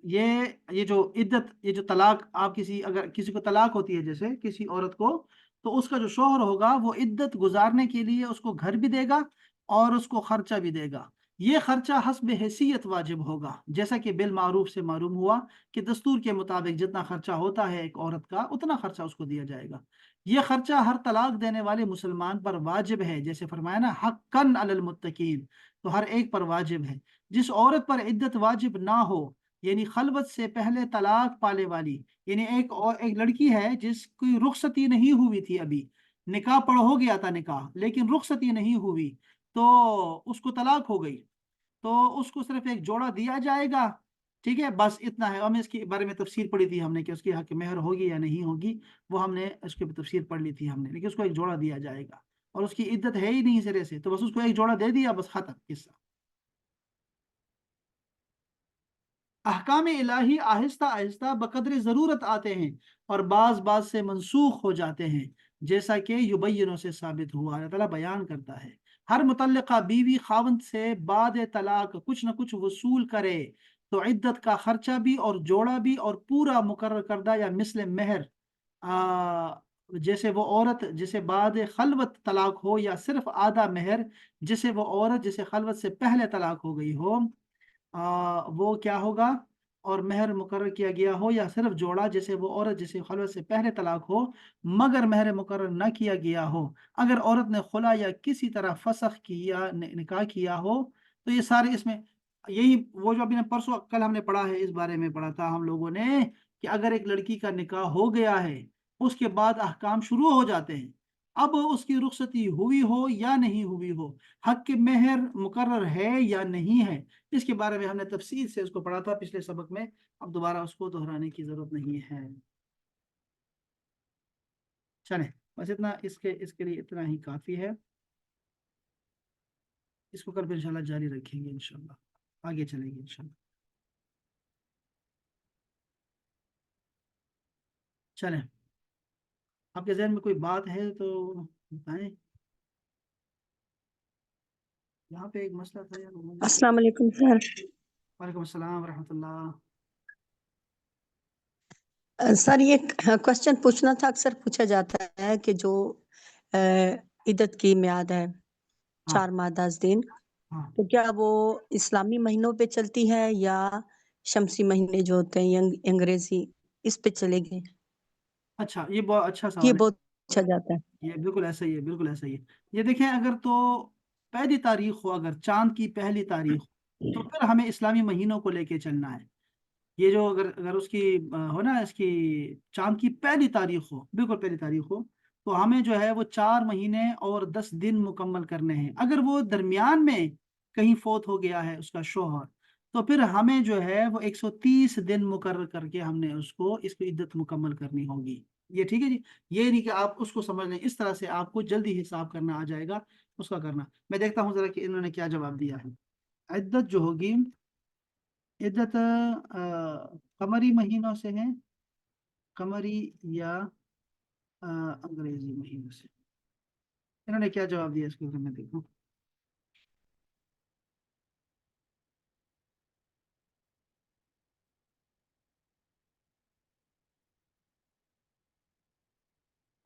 یہ جو عدت، یہ جو طلاق، آپ اگر کسی کو طلاق ہوتی ہے جیسے کسی عورت کو، تو اس کا جو شوہر ہوگا وہ عدت گزارنے کے لیے اس کو گھر بھی دے گا اور اس کو خرچہ بھی دے گا۔ یہ خرچہ حسب حیثیت واجب ہوگا، جیسا کہ بالمعروف سے معلوم ہوا کہ دستور کے مطابق جتنا خرچہ ہوتا ہے ایک عورت کا اتنا خرچہ اس کو دیا جائے گا۔ یہ خرچہ ہر طلاق دینے والے مسلمان پر واجب ہے، جیسے فرمایا نا حقاً علی المتقین، تو ہر ایک پر واجب ہے۔ جس عورت پر عدت واجب نہ ہو، یعنی خلوت سے پہلے طلاق پانے والی، یعنی ایک لڑکی ہے جس کی رخصتی نہیں ہوئی تھی، ابھی نکاح پڑھ ہو گیا تھا نکاح لیکن رخصتی نہیں ہوئی، تو اس کو طلاق ہو گئی، تو اس کو صرف ایک جوڑا دیا جائے گا، ٹھیک ہے، بس اتنا ہے۔ ہم اس کے بارے میں تفسیر پڑھی تھی ہم نے کہ اس کی حق مہر ہوگی یا نہیں ہوگی، وہ ہم نے اس کی تفسیر پڑھ لی تھی ہم نے، لیکن اس کو ایک جوڑا دیا جائے گا اور اس کی عدت ہے ہی نہیں سرے سے، تو بس اس کو ایک جوڑا دے دیا، بس ختم قصہ۔ احکام الہی آہستہ آہستہ بقدر ضرورت آتے ہیں اور بعض سے منسوخ ہو جاتے ہیں، جیسا کہ یبینوں سے ثابت ہوا، اللہ تعالیٰ بیان کرتا ہے۔ ہر متعلقہ بیوی خاوند سے بعد طلاق کچھ نہ کچھ وصول کرے تو عدت کا خرچہ بھی اور جوڑا بھی اور پورا مقرر کردہ یا مثل مہر، جیسے وہ عورت جسے بعد خلوت طلاق ہو، یا صرف آدھا مہر جسے وہ عورت جسے خلوت سے پہلے طلاق ہو گئی ہو، وہ کیا ہوگا، اور مہر مقرر کیا گیا ہو، یا صرف جوڑا جیسے وہ عورت جسے خلوت سے پہلے طلاق ہو مگر مہر مقرر نہ کیا گیا ہو۔ اگر عورت نے خلا یا کسی طرح فسخ کیا، نکاح کیا ہو، تو یہ سارے اس میں یہی وہ جو ابھی پرسوں کل ہم نے پڑھا ہے، اس بارے میں پڑھا تھا ہم لوگوں نے کہ اگر ایک لڑکی کا نکاح ہو گیا ہے اس کے بعد احکام شروع ہو جاتے ہیں، اب اس کی رخصتی ہوئی ہو یا نہیں ہوئی ہو، حق کی مہر مقرر ہے یا نہیں ہے، اس کے بارے میں ہم نے تفصیل سے اس کو پڑھا تھا پچھلے سبق میں، اب دوبارہ اس کو دہرانے کی ضرورت نہیں ہے۔ چلیں بس اتنا، اس کے لیے اتنا ہی کافی ہے، اس کو کل پھر انشاءاللہ جاری رکھیں گے، انشاءاللہ آگے چلیں گے انشاءاللہ۔ چلیں، آپ کے ذہن میں کوئی بات ہے تو بتائیں۔ یہاں پہ ایک مسئلہ تھا یار، السلام علیکم سر۔ وعلیکم السلام ورحمۃ اللہ۔ سر یہ کوشچن پوچھنا تھا، اکثر پوچھا جاتا ہے کہ جو عدت کی میعاد ہے ہاں 4 ماہ 10 دن، ہاں، تو کیا وہ اسلامی مہینوں پہ چلتی ہے یا شمسی مہینے جو ہوتے ہیں انگریزی اس پہ چلے گی؟ اچھا، یہ بہت اچھا یہ سوال ہے۔ بہت پوچھا جاتا ہے۔ یہ بالکل ایسا ہی ہے، بالکل ایسا ہی ہے۔ یہ دیکھیں، اگر تو پہلی تاریخ ہو، اگر چاند کی پہلی تاریخ ہو، تو پھر ہمیں اسلامی مہینوں کو لے کے چلنا ہے۔ یہ جو اگر اس کی ہو نا، اس کی چاند کی پہلی تاریخ ہو، بالکل پہلی تاریخ ہو، تو ہمیں جو ہے وہ 4 مہینے اور 10 دن مکمل کرنے ہیں۔ اگر وہ درمیان میں کہیں فوت ہو گیا ہے اس کا شوہر، تو پھر ہمیں جو ہے وہ 130 دن مقرر کر کے ہم نے اس کی عدت مکمل کرنی ہوگی۔ یہ ٹھیک ہے جی، یہ نہیں کہ آپ اس کو سمجھ لیں، اس طرح سے آپ کو جلدی حساب کرنا آ جائے گا اس کا کرنا۔ میں دیکھتا ہوں ذرا کہ انہوں نے کیا جواب دیا ہے۔ عدت جو ہوگی، عدت قمری مہینوں سے ہے، قمری یا انگریزی مہینوں سے؟ انہوں نے کیا جواب دیا اس کے میں دیکھوں۔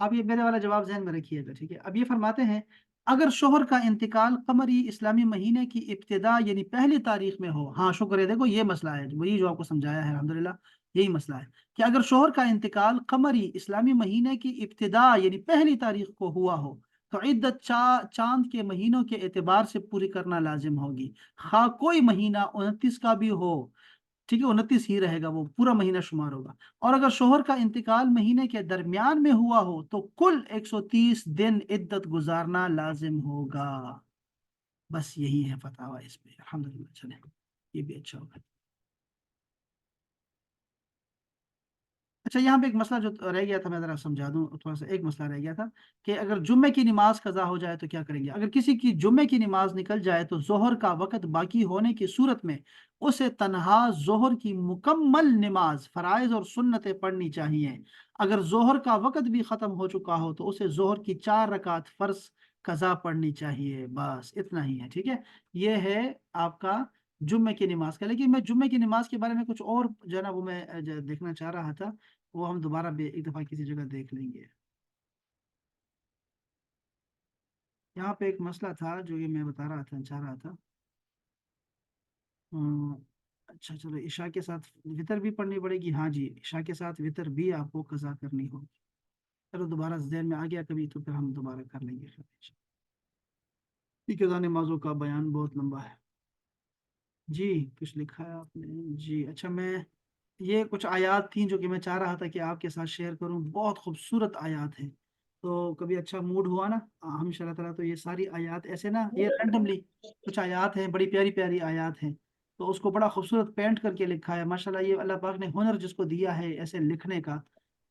اب یہ میرے والا جواب ذہن میں رکھیے گا، ٹھیک ہے۔ اب یہ فرماتے ہیں اگر شوہر کا انتقال قمری اسلامی مہینے کی ابتدا یعنی پہلی تاریخ میں ہو، ہاں شکر ہے، دیکھو یہ مسئلہ ہے، وہی جو آپ کو سمجھایا ہے الحمدللہ، یہی مسئلہ ہے کہ اگر شوہر کا انتقال قمری اسلامی مہینے کی ابتدا یعنی پہلی تاریخ کو ہوا ہو تو عدت چاند کے مہینوں کے اعتبار سے پوری کرنا لازم ہوگی، خواہ کوئی مہینہ 29 کا بھی ہو، ٹھیک ہے، 29 ہی رہے گا، وہ پورا مہینہ شمار ہوگا۔ اور اگر شوہر کا انتقال مہینے کے درمیان میں ہوا ہو تو کل 130 دن عدت گزارنا لازم ہوگا۔ بس یہی ہے فتاوی اس پہ، الحمدللہ۔ چلیں یہ بھی اچھا ہوگا۔ اچھا یہاں پہ ایک مسئلہ جو رہ گیا تھا میں ذرا سمجھا دوں، تھوڑا سا ایک مسئلہ رہ گیا تھا کہ اگر جمعے کی نماز قضا ہو جائے تو کیا کریں گے؟ اگر کسی کی جمعے کی نماز نکل جائے تو ظہر کا وقت باقی ہونے کی صورت میں اسے تنہا ظہر کی مکمل نماز فرائض اور سنتیں پڑھنی چاہیے۔ اگر ظہر کا وقت بھی ختم ہو چکا ہو تو اسے ظہر کی 4 رکعت فرض قضا پڑھنی چاہیے، بس اتنا ہی ہے، ٹھیک ہے۔ یہ ہے آپ کا جمعے کی نماز کا۔ لیکن میں جمعے کی نماز کے بارے میں کچھ اور جو ہے نا وہ میں دیکھنا چاہ رہا تھا، وہ ہم دوبارہ بھی ایک دفعہ کسی جگہ دیکھ لیں گے۔ یہاں پہ ایک مسئلہ تھا جو یہ میں بتا رہا تھا، چاہ رہا تھا اچھا چلو، عشاء کے ساتھ وطر بھی پڑھنی پڑے گی؟ ہاں جی، عشاء کے ساتھ وطر بھی آپ کو قضا کرنی ہوگی۔ چلو دوبارہ ذہن میں آ گیا کبھی تو پھر ہم دوبارہ کر لیں گے۔ قضا نمازوں کا بیان بہت لمبا ہے جی، کچھ لکھا ہے آپ نے جی۔ اچھا میں یہ کچھ آیات تھیں جو کہ میں چاہ رہا تھا کہ آپ کے ساتھ شیئر کروں، بہت خوبصورت آیات ہیں۔ تو کبھی اچھا موڈ ہوا نا ہم ان شاء اللہ تعالیٰ تو یہ ساری آیات ایسے نا، یہ رینڈملی کچھ آیات ہیں، بڑی پیاری پیاری آیات ہیں، تو اس کو بڑا خوبصورت پینٹ کر کے لکھا ہے ماشاءاللہ۔ یہ اللہ پاک نے ہنر جس کو دیا ہے ایسے لکھنے کا،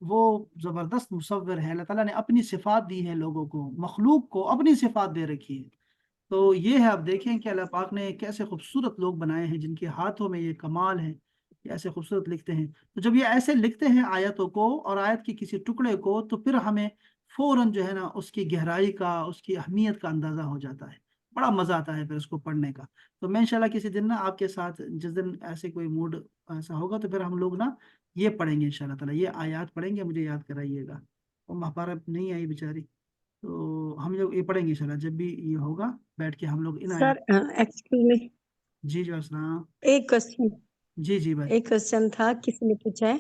وہ زبردست مصور ہے۔ اللہ تعالیٰ نے اپنی صفات دی ہیں لوگوں کو، مخلوق کو اپنی صفات دے رکھی ہے۔ تو یہ ہے، آپ دیکھیں کہ اللہ پاک نے کیسے خوبصورت لوگ بنائے ہیں جن کے ہاتھوں میں یہ کمال ہے، یہ ایسے خوبصورت لکھتے ہیں۔ تو جب یہ ایسے لکھتے ہیں آیتوں کو اور آیت کے کسی ٹکڑے کو، تو پھر ہمیں فوراً جو ہے نا اس کی گہرائی کا، اس کی اہمیت کا اندازہ ہو جاتا ہے، بڑا مزہ آتا ہے پھر اس کو پڑھنے کا۔ تو میں انشاءاللہ کسی دن نا آپ کے ساتھ، جس دن ایسے کوئی موڈ ایسا ہوگا تو پھر ہم لوگ نا یہ پڑھیں گے انشاءاللہ تعالیٰ، یہ آیات پڑھیں گے، مجھے یاد کرائیے گا۔ اور مہپارہ نہیں آئی بیچاری، تو ہم لوگ یہ پڑھیں گے انشاءاللہ جب بھی یہ ہوگا، بیٹھ کے ہم لوگ ان سر آیات۔ ایکسکیوز می، جی جی السلام۔ ایک کوشچن، جی جی بھائی۔ ایک کوشچن تھا، کسی نے پوچھا ہے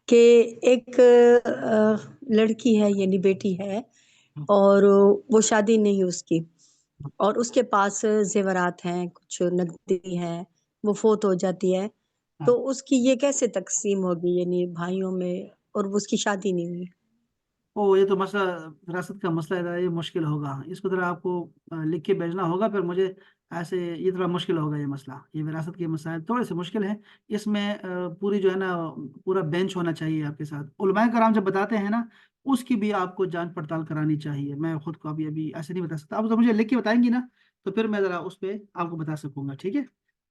کہ ایک لڑکی ہے یعنی بیٹی ہے اور وہ شادی نہیں اس کی، اور اس کے پاس زیورات ہیں، کچھ نقدی ہے، وہ فوت ہو جاتی ہے، تو اس کی یہ کیسے تقسیم ہوگی یعنی بھائیوں میں، اور اس کی شادی نہیں ہوئی؟ یہ تو مسئلہ وراثت کا مسئلہ ہے، یہ مشکل ہوگا، اس کو ذرا آپ کو لکھ کے بھیجنا ہوگا پھر مجھے، ایسے یہ تھوڑا مشکل ہوگا یہ مسئلہ، یہ وراثت کے مسائل تھوڑے سے مشکل ہیں۔ اس میں پوری جو ہے نا پورا بینچ ہونا چاہیے آپ کے ساتھ، علماء کرام جب بتاتے ہیں نا اس کی بھی آپ کو جانچ پڑتال کرانی چاہیے۔ میں خود کو ابھی ایسے نہیں بتا سکتا، آپ تو مجھے لکھ کے بتائیں گی نا تو پھر میں ذرا اس پہ آپ کو بتا سکوں گا، ٹھیک ہے،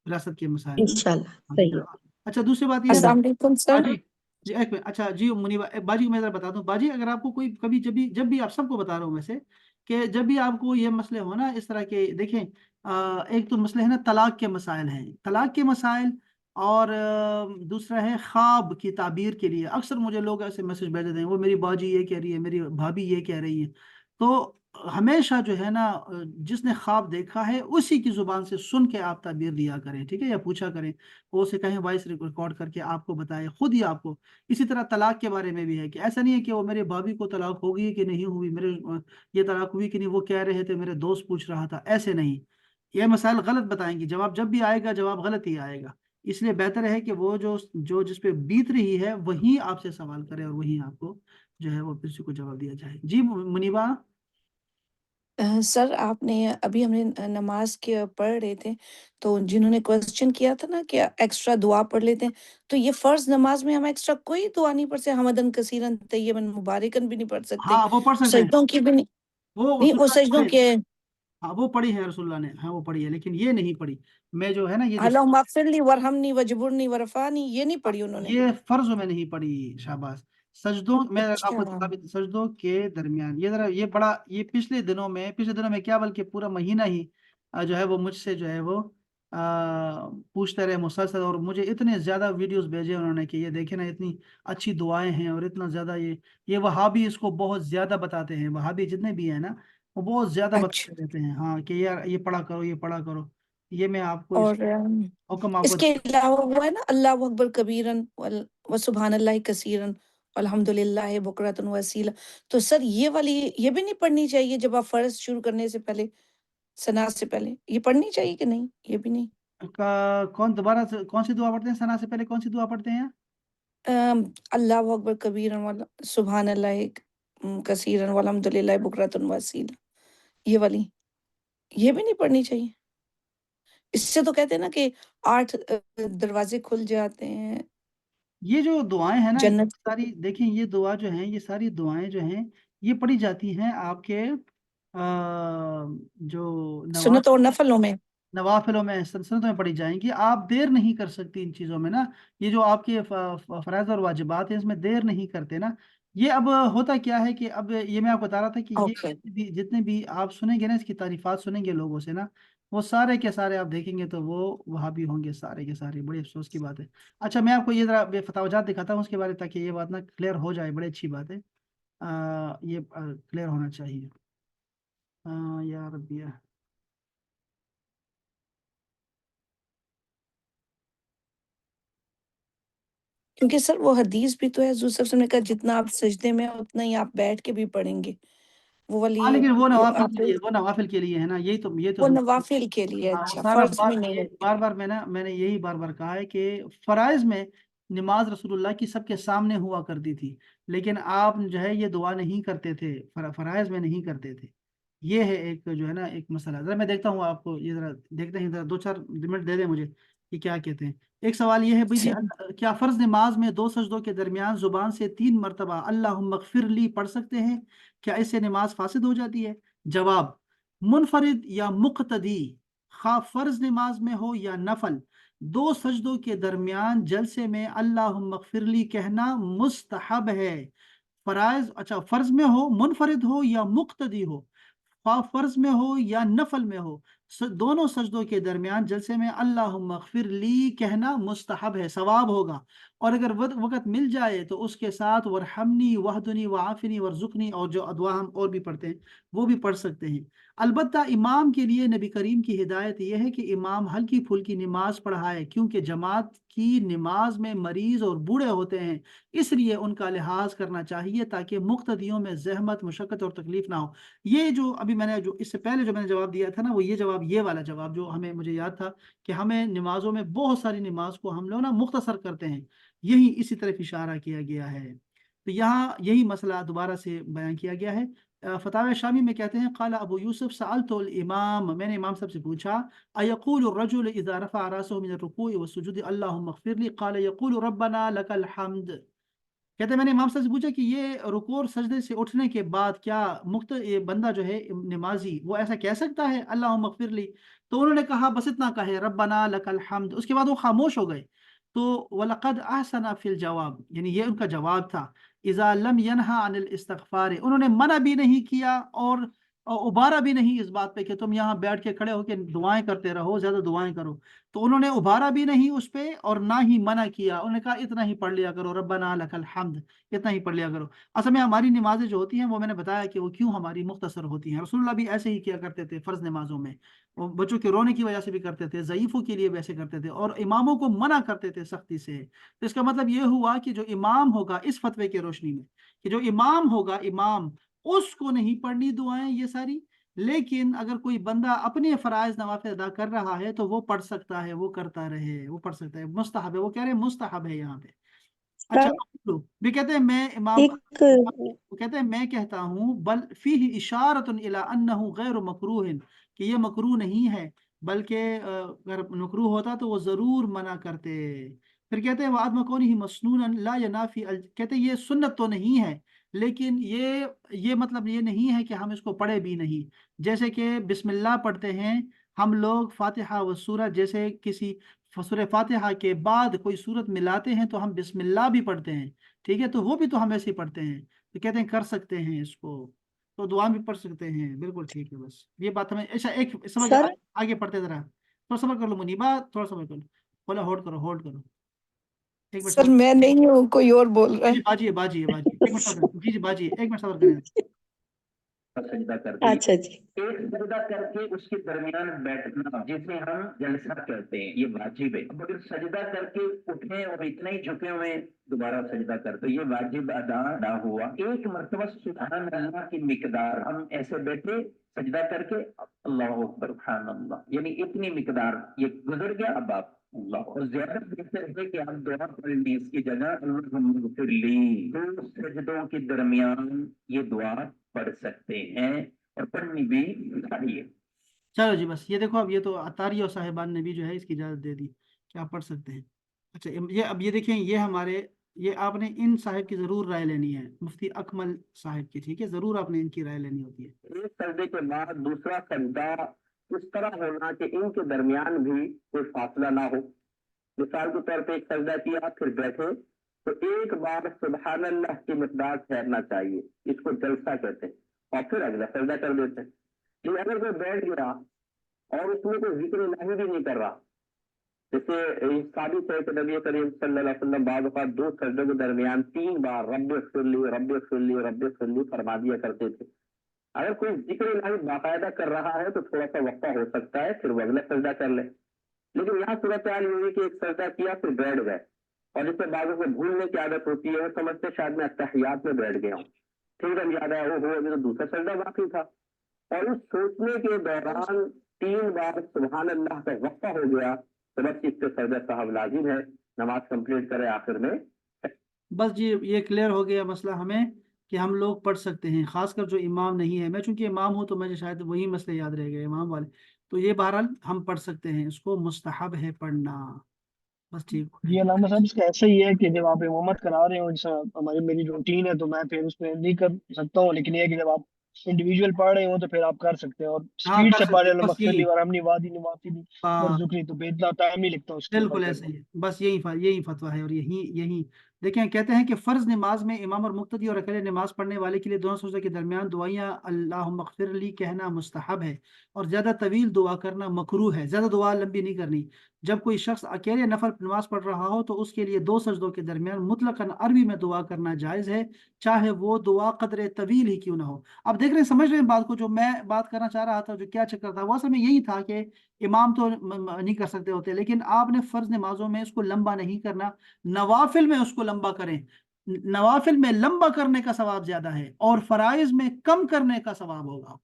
وراثت کے مسائل۔ انشاءاللہ صحیح ہے۔ اچھا دوسری بات یہ ہے السلام علیکم ہاں سر۔ جی جی ایک منٹ، اچھا جی منیبا باجی کو میں ذرا بتا دوں، باجی اگر آپ کو کوئی کبھی جب بھی آپ سب کو بتا رہا ہوں ویسے، کہ جب بھی آپ کو یہ مسئلے ہو نا اس طرح کے، دیکھیں ایک تو مسئلے ہے نا طلاق کے مسائل ہیں، طلاق کے مسائل، اور دوسرا ہے خواب کی تعبیر کے لیے اکثر مجھے لوگ ایسے میسج بھیج دیتے ہیں، وہ میری باجی یہ کہہ رہی ہے، میری بھابھی یہ کہہ رہی ہے۔ تو ہمیشہ جو ہے نا جس نے خواب دیکھا ہے اسی کی زبان سے سن کے آپ تعبیر دیا کریں، ٹھیک ہے، یا پوچھا کریں، وہ اسے کہیں وائس ریکارڈ کر کے آپ کو بتائے، خود ہی آپ کو۔ اسی طرح طلاق کے بارے میں بھی ہے کہ ایسا نہیں ہے کہ وہ میرے بھابھی کو طلاق ہوگی کہ نہیں ہوئی، میرے یہ طلاق ہوئی کہ نہیں وہ کہہ رہے تھے، میرے دوست پوچھ رہا تھا، ایسے نہیں، یہ مسائل غلط بتائیں گی، جواب جب بھی آئے گا جواب غلط ہی آئے گا۔ اس لیے بہتر ہے کہ وہ جو جس پہ بیت رہی ہے وہی آپ سے سوال کرے اور وہی آپ کو جو ہے وہ کسی کو جواب دیا جائے۔ جی منیبا۔ سر آپ نے ابھی ہم نے نماز کے پڑھ رہے تھے، تو جنہوں نے کوشچن کیا تھا نا کہ ایکسٹرا دعا پڑھ لیتے ہیں، تو یہ فرض نماز میں ہم ایکسٹرا کوئی دعا نہیں پڑھ سکتے؟ حمدن کثیرن طیبن مبارکن بھی نہیں پڑھ سکتے؟ ہاں وہ پڑھ سکتے ہیں، سجدوں کی بھی نہیں؟ وہ نہیں، رسول وہ اللہ نے سجدوں پڑھی، کے ہاں وہ پڑھی ہے رسول اللہ نے، ہاں وہ پڑھی ہے، لیکن یہ نہیں پڑھی۔ میں جو ہے نا یہ جو اللہم اغفر لی ورحمنی وجبرنی ورفانی، یہ نہیں پڑھی انہوں نے؟ یہ فرض میں نہیں پڑھی، شہباز۔ سجدوں میں آپ کو اچھا، سجدوں کے درمیان یہ ذرا یہ بڑا، یہ پچھلے دنوں میں کیا بلکہ پورا مہینہ ہی جو ہے وہ مجھ سے جو ہے وہ پوچھتے رہے مسلسل، اور مجھے اتنے زیادہ ویڈیوز بھیجے انہوں نے کہ یہ دیکھیں نا اتنی اچھی دعائیں ہیں، اور اتنا زیادہ یہ وہابی اس کو بہت زیادہ بتاتے ہیں، وہابی جتنے بھی ہیں نا وہ بہت زیادہ اچھا۔ بتاتے رہتے ہیں، ہاں کہ یار یہ پڑھا کرو، یہ پڑھا کرو۔ یہ میں آپ کو اس اور حکم آپ اس کو کے علاوہ وہ ہے نا اللہ اکبر کبیرن و سبحان اللہ کثیرن अल्हम्दुलिल्लाह बुकरतन वसीला। तो सर ये वाली ये भी नहीं पढ़नी चाहिए जब आप फ़र्ज़ शुरू करने से पहले, सना से पहले? ये पढ़नी चाहिए कि नहीं? ये भी नहीं? कौन दोबारा से कौन सी दुआ पढ़ते हैं? सना से पहले कौन सी दुआ पढ़ते हैं? अल्लाहु अकबर कबीरन वल सुब्हानल्लाहि कसीरन वल्हम्दुलिल्लाहि बुकरतन वसीला, ये वाली, ये भी नहीं पढ़नी चाहिए? इससे तो कहते हैं ना कि 8 दरवाज़े खुल जाते हैं ये जो दुआएँ हैं ना, ये जन्नत के। सारी देखिए, ये दुआ जो हैं, ये सारी दुआएँ जो हैं, ये पढ़ी जाती हैं आपके जो सुन्नत और नफ़लों में। नवाफ़िलों में, सुन्नतों में पढ़ी जाएँगी। आप देर नहीं कर सकती इन चीज़ों में ना। ये जो आपके फ़राइज़ और वाजिबात हैं, इसमें देर नहीं करते ना। ये अब होता क्या है कि अब ये मैं आपको बता रहा था कि ये ओके। जितने भी आप सुनेंगे ना, इसकी तारीफ़ात सुनेंगे लोगों से ना, वो सारे के सारे आप देखेंगे तो वो वहाबी होंगे सारे के सारे। बड़ी अफ़सोस की बात है। अच्छा, मैं आपको ये ज़रा फ़तावजात दिखाता हूँ उसके बारे में, ताकि ये बात ना क्लियर हो जाए, बड़ी अच्छी बात है। ये क्लियर होना चाहिए। या रब्बी या क्योंकि सर वो हदीस भी तो है, हुज़ूर सल्लल्लाहु अलैहि वसल्लम ने कहा जितना आप सजदे में हो उतना ही आप बैठ के भी पढ़ेंगे। वो वाली हाँ, लेकिन वो नवाफ़िल के आप लिए, वो नवाफ़िल के लिए है ना, यही तो वो समझ। नवाफ़िल के लिए, हाँ, वो अच्छा, सारा फ़र्ज़ बार में नहीं ये है। बार-बार मैंने यही बार-बार कहा है कि फ़राइज़ में नमाज़ रसूलुल्लाह की सबके सामने हुआ करती थी, लेकिन आप जो है ये दुआ नहीं करते थे, फ़राइज़ में नहीं करते थे। ये है एक जो है ना एक मसला। ज़रा मैं देखता हूँ आपको, ये ज़रा देखते हैं, ज़रा 2-4 मिनट दे दें मुझे कि क्या कहते हैं। एक सवाल ये है भई जी, जी। क्या फ़र्ज़ नमाज़ में 2 सजदों के दरमियान ज़ुबान से 3 मरतबा अल्लाहुम्मा इग़फ़िर ली पढ़ सकते हैं? क्या इससे नमाज़ फ़ासिद हो जाती है? जवाब, मुनफ़रिद या मुक़्तदी, खा फ़र्ज़ नमाज में हो या नफ़ल, 2 सजदों के दरमियान जलसे में अल्लाहुम्मा इग़फ़िर ली कहना मुस्तहब है। फ़र्ज़ में हो, मुनफ़रिद हो या मुक़्तदी हो, फ़र्ज़ में हो या नफ़ल में हो, दोनों सजदों के दरमियान जलसे में अल्लाहुम्मा इग़फ़िर ली कहना मुस्तहब है, सवाब होगा। और अगर वक़्त मिल जाए तो उसके साथ वरहमनी वहदनी वआफ़िनी वरज़ुक़नी, और जो दुआ हम और भी पढ़ते हैं वो भी पढ़ सकते हैं। अलबत्ता इमाम के लिए नबी करीम की हिदायत ये है कि इमाम हल्की-फुल्की नमाज़ पढ़ाए, क्योंकि जमात की नमाज में मरीज़ और बूढ़े होते हैं, इसलिए उनका लिहाज करना चाहिए ताकि मुक़्तदियों में ज़हमत, मुशक्क़त और तकलीफ़ ना हो। ये जो अभी मैंने जो इससे पहले जो मैंने जवाब दिया था ना, वो ये वाला जवाब जो हमें मुझे याद था कि हमें नमाज़ों में बहुत सारी नमाज को हम लोग ना मुख्तसर करते हैं, यही इसी तरफ इशारा किया गया है। तो यहाँ यही मसला दोबारा से बयान किया गया है। फतावा शामी में कहते हैं, क़ाला अबू यूसुफ सअलतुल इमाम, मैंने इमाम साहब से पूछा, अयक़ूलु रजुल इज़ा रफ़अ रअसहु मिन रुकूइ वस्सुजूद अल्लाहुम्मा इग़फ़िर ली, क़ाला यक़ूलु रब्बना लकल हम्द। कहते हैं मैंने इमाम साहब से पूछा कि ये रुकू और सजदे से उठने के बाद क्या ये बंदा जो है नमाजी वो ऐसा कह सकता है अल्लाहुम्मा इग़फ़िर ली? तो उन्होंने कहा बस इतना कहे रब्बना लकल हम्द, उसके बाद वो खामोश हो गए। तो वलक़द अहसना फ़िल जवाब, यानी ये उनका जवाब था। इज़ा लम यनहा अनिल इस्तिग़फ़ार, उन्होंने मना भी नहीं किया और उबारा भी नहीं इस बात पे कि तुम यहाँ बैठ के खड़े होकर दुआएं करते रहो, ज़्यादा दुआएं करो। तो उन्होंने उबारा भी नहीं उस पे और ना ही मना किया, उन्होंने कहा इतना ही पढ़ लिया करो, रब्बना लकल हम्द, इतना ही पढ़ लिया करो। असल में हमारी नमाजें जो होती हैं वो मैंने बताया कि वो क्यों हमारी मुख्तसर होती हैं। रसूलुल्लाह भी ऐसे ही किया करते थे फ़र्ज़ नमाजों में, वो बच्चों के रोने की वजह से भी करते थे, ज़ईफ़ों के लिए भी ऐसे करते थे, और इमामों को मना करते थे सख्ती से। तो इसका मतलब ये हुआ कि जो इमाम होगा इस फतवे की रोशनी में, कि जो इमाम होगा, इमाम, उसको नहीं पढ़नी दुआएं ये सारी, लेकिन अगर कोई बंदा अपने फ़राइज़ नवाफ़िल अदा कर रहा है तो वो पढ़ सकता है, वो करता रहे, वो पढ़ सकता है, मुस्तहब है, वो कह रहे हैं मुस्तहब है यहाँ पे। अच्छा, सर अक़ूलु, भी कहते हैं मैं इमाम, एक वो कहते हैं मैं कहता हूँ, बल फ़ीही इशारतुन इला अन्नहु गैर मकरूहिन, कि ये मकरूह नहीं है, बल्कि अगर मकरूह होता तो वो ज़रूर मना करते। फिर कहते हैं वअदम कौनिही मसनूनन ला यनाफ़ी कहते हैं ये सुन्नत तो नहीं है, लेकिन ये मतलब ये नहीं है कि हम इसको पढ़े भी नहीं। जैसे कि बिस्मिल्लाह पढ़ते हैं हम लोग, फातिहा व सूरा, जैसे किसी सूरह फातिहा के बाद कोई सूरत मिलाते हैं तो हम बिस्मिल्लाह भी पढ़ते हैं, ठीक है, तो वो भी तो हम ऐसे ही पढ़ते हैं। तो कहते हैं कर सकते हैं इसको, तो दुआ भी पढ़ सकते हैं, बिल्कुल ठीक है। बस ये बात हमें ऐसा एक समझ सर आगे पढ़ते जरा, थोड़ा सब्र कर लो मुनीबा, थोड़ा सब्र कर लो, बोला होल्ड करो, एक मिनट सर सब्र। मैं नहीं हूँ, कोई और बोल रहा जी है। जी, बाजिए बाजिए बाजिए, एक मिनट सब्र, जी जी बाजिए, एक मिनट सब्र करें। सजदा करके अच्छा जी। एक सजदा करके उसके दरमियान बैठना जिसे हम जलसा कहते हैं, ये वाजिब है। अब अगर सजदा करके उठे और इतना ही झुके हुए दोबारा सजदा कर, तो ये वाजिब अदा ना हुआ। एक मर्तबा सुभान अल्लाह की मिकदार हम ऐसे बैठे सजदा करके अल्लाह अकबर सुभान अल्लाह, यानी इतनी मिकदार ये गुजर गया, अब आप अल्लाह। और ज्यादा बेहतर है कि आप दुआ पढ़ ली इसकी जगह अल्लाहुम्मगफिरली, दो सजदों के दरमियान ये दुआ पढ़ सकते हैं और पढ़नी भी चाहिए। चलो जी, बस ये देखो, अब ये तो अतारी और साहिबान ने भी जो है इसकी इजाज़त दे दी कि आप पढ़ सकते हैं। अच्छा, ये अब ये देखें, ये हमारे, ये आपने इन साहिब की ज़रूर राय लेनी है, मुफ्ती अकमल साहिब की, ठीक है, ज़रूर आपने इनकी राय लेनी होती है। एक सजदे के बाद दूसरा सजदा इस तरह होना कि इनके दरमियान भी कोई फासला ना हो। मिसाल के तौर पे एक सजदा किया फिर बैठे तो एक बार सुभान अल्लाह की मिकदार ठहरना चाहिए, इसको जलसा कहते हैं, और फिर अगला सजदा कर देते हैं। लेकिन अगर कोई बैठ गया और उसमें कोई जिक्र इलाही भी नहीं कर रहा, जैसे साबित है कि नबी करीम सल्लल्लाहु अलैहि वसल्लम बाद वफात दो सजदों के दरमियान 3 बार रब्बे फिरली फरमा दिया करते थे। अगर कोई जिक्र इलाही बाकायदा कर रहा है तो थोड़ा सा वक्फा हो सकता है, फिर वो अगला सजदा कर ले। लेकिन यहाँ सूरत हाल ये हुई कि एक सजदा किया फिर बैठ गए, और इससे बाजू से भूलने की आदत होती है, समझते शायद मैं अत्तहियात में बैठ गया हूँ, फिर हम याद आया वो अभी तो दूसरा सजदा बाकी था, और उस सोचने के दौरान 3 बार सुभान अल्लाह का वक्फा हो गया, तो बस इससे सजदा साहब लाजिम है, नमाज कंप्लीट करे आखिर में। बस जी, ये क्लियर हो गया मसला हमें कि हम लोग पढ़ सकते हैं, खासकर जो इमाम नहीं है। मैं चूंकि इमाम हूँ तो मुझे शायद वही मसले याद रह गए इमाम वाले, तो ये बहरहाल हम पढ़ सकते हैं, इसको मुस्तहब है पढ़ना, बस ठीक हो जी गया। अलामा साहब, इसका ऐसा ही है कि जब आप इमामत करा रहे हो, जैसा हमारी मेरी रूटीन है, तो मैं फिर उसमें नहीं कर सकता हूँ, लेकिन ये है कि जब आप इंडिविजुअल पढ़ रहे हो तो फिर आप कर सकते हैं, और हाँ, स्पीड कर से सकते पढ़ हैं, रहे हो, बस मकसदी यही। और हमनी वादी नवाफिली हाँ, मरजुकरी, तो फिर इतना टाइम नहीं लगता उसके ऊपर बिल्कुल फिर। ऐसा ही है, बस यही फतवा है। और यही यही देखें, कहते हैं कि फ़र्ज नमाज में इमाम और मुक्तदी और अकेले नमाज पढ़ने वाले के लिए दोनों सजदों के दरमियान दुआयां अल्लाहुम्मगफिरली कहना मुस्तहब है, और ज़्यादा तवील दुआ करना मकरूह है, ज़्यादा दुआ लंबी नहीं करनी। जब कोई शख्स अकेले नफल नमाज पढ़ रहा हो तो उसके लिए दो सजदों के दरमियान मुतलकन अरबी में दुआ करना जायज़ है, चाहे वो दुआ कदर तवील ही क्यों ना हो। अब देख रहे हैं, समझ रहे हैं बात को, जो मैं बात करना चाह रहा था, जो क्या चक्कर था, वो असल में यही था कि इमाम तो नहीं कर सकते होते, लेकिन आपने फर्ज नमाजों में इसको लंबा नहीं करना, नवाफिल में उसको लंबा करें। नवाफिल में लंबा करने का सवाब ज्यादा है और फराइज में कम करने का सवाब होगा,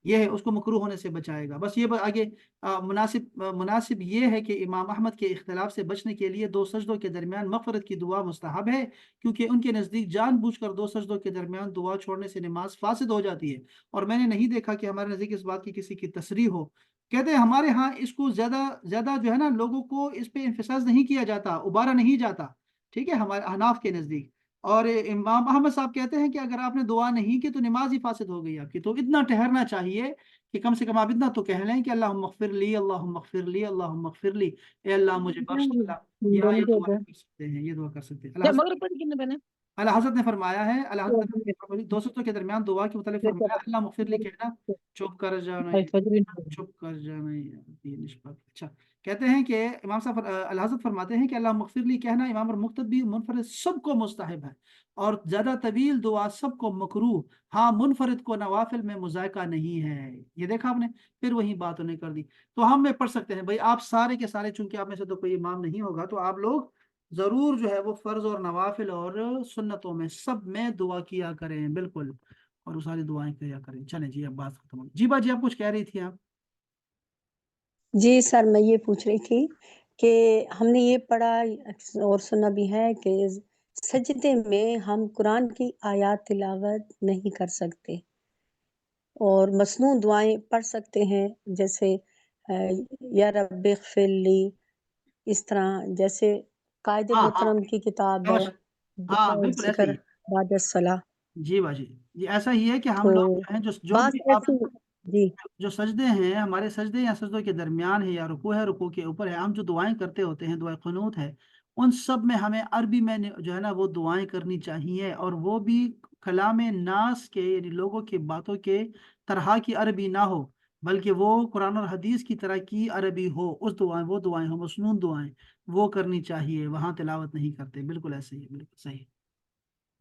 ये है, उसको मकरूह होने से बचाएगा। बस ये आगे मुनासिब ये है कि इमाम अहमद के इख्तलाफ से बचने के लिए दो सजदों के दरमियान मगफरत की दुआ मुस्तहब है, क्योंकि उनके नज़दीक जानबूझकर दो सजदों के दरमियान दुआ छोड़ने से नमाज फासिद हो जाती है, और मैंने नहीं देखा कि हमारे नज़दीक इस बात की किसी की तसरीह हो। कहते हैं हमारे यहाँ इसको ज़्यादा ज़्यादा जो है ना, लोगों को इस पे एम्फसाइज नहीं किया जाता, उबारा नहीं जाता, ठीक है, हमारे हनाफ के नज़दीक। और इमाम अहमद साहब कहते हैं कि अगर आपने दुआ नहीं की तो नमाज ही फासिद हो गई आपकी, तो इतना ठहरना चाहिए कि कम से कम आप इतना तो कह लें कि अल्लाहुम्मगफिरली अल्लाहुम्मगफिरली अल्लाहुम्मगफिरली, ए अल्लाह मुझे बख्श दे अल्लाह। यहाँ ये दुआ कर सकते हैं, ये दुआ कर सकते हैं। अल्लाह हज़रत ने फरमाया है, अल्लाह हज़रत ने दो सजदों के दरमियान दुआ के मुतालिक फरमाया, अल्लाह मगफिरली कहना, चुप कर जाना, चुप कर जाना, ये निष्पात। अच्छा, कहते हैं कि इमाम साहब अल्लाह हज़रत फरमाते हैं कि अल्लाह मगफिरली कहना इमाम और मुक्तदी मुनफरिद सबको मुस्तहब है, और ज्यादा तवील दुआ सबको मकरूह, हाँ मुनफरिद को नवाफिल में मुजायका नहीं है। ये देखा आपने, फिर वही बात उन्हें कर दी। तो हम में पढ़ सकते हैं भाई, आप सारे के सारे, चूंकि आप में से तो कोई इमाम नहीं होगा, तो आप लोग जरूर जो है वो फर्ज और नवाफिल और सुन्नतों में सब में दुआ किया करें, बिल्कुल, और वो सारी दुआएं किया करें। चलें जी, अब बात खत्म हो गई। जी बाजी, आप कुछ कह रही थी आप? जी सर, मैं ये पूछ रही थी कि हमने ये पढ़ा और सुना भी है कि सजदे में हम कुरान की आयात तिलावत नहीं कर सकते, और मसनून दुआएं पढ़ सकते हैं, जैसे या रब्बि इग़फिरली, इस तरह जैसे कायदे हाँ हाँ, मोहतरम की किताब है अवश्य, हाँ बिल्कुल ऐसा ही जिक्र है। बाद सलाह। जी बाजी, ये ऐसा ही है कि हम तो लोग जो हैं, जो बात भी आप, ऐसी, जी जो सजदे हैं, हमारे सजदे या सजदों के दरमियान है या रुकू है, रुकू के ऊपर है, हम जो दुआएं करते होते हैं, दुआ क़ुनूत है, उन सब में हमें अरबी में जो है ना वो दुआएं करनी चाहिए, और वो भी कलाम नास के, यानी लोगों की बातों के तरह की अरबी ना हो, बल्कि वो कुरान और हदीस की तरह की अरबी हो, उस दुआएं, वो दुआएं हो, मसनून दुआएं, वो करनी चाहिए, वहाँ तिलावत नहीं करते, बिल्कुल ऐसे ही है, बिल्कुल सही।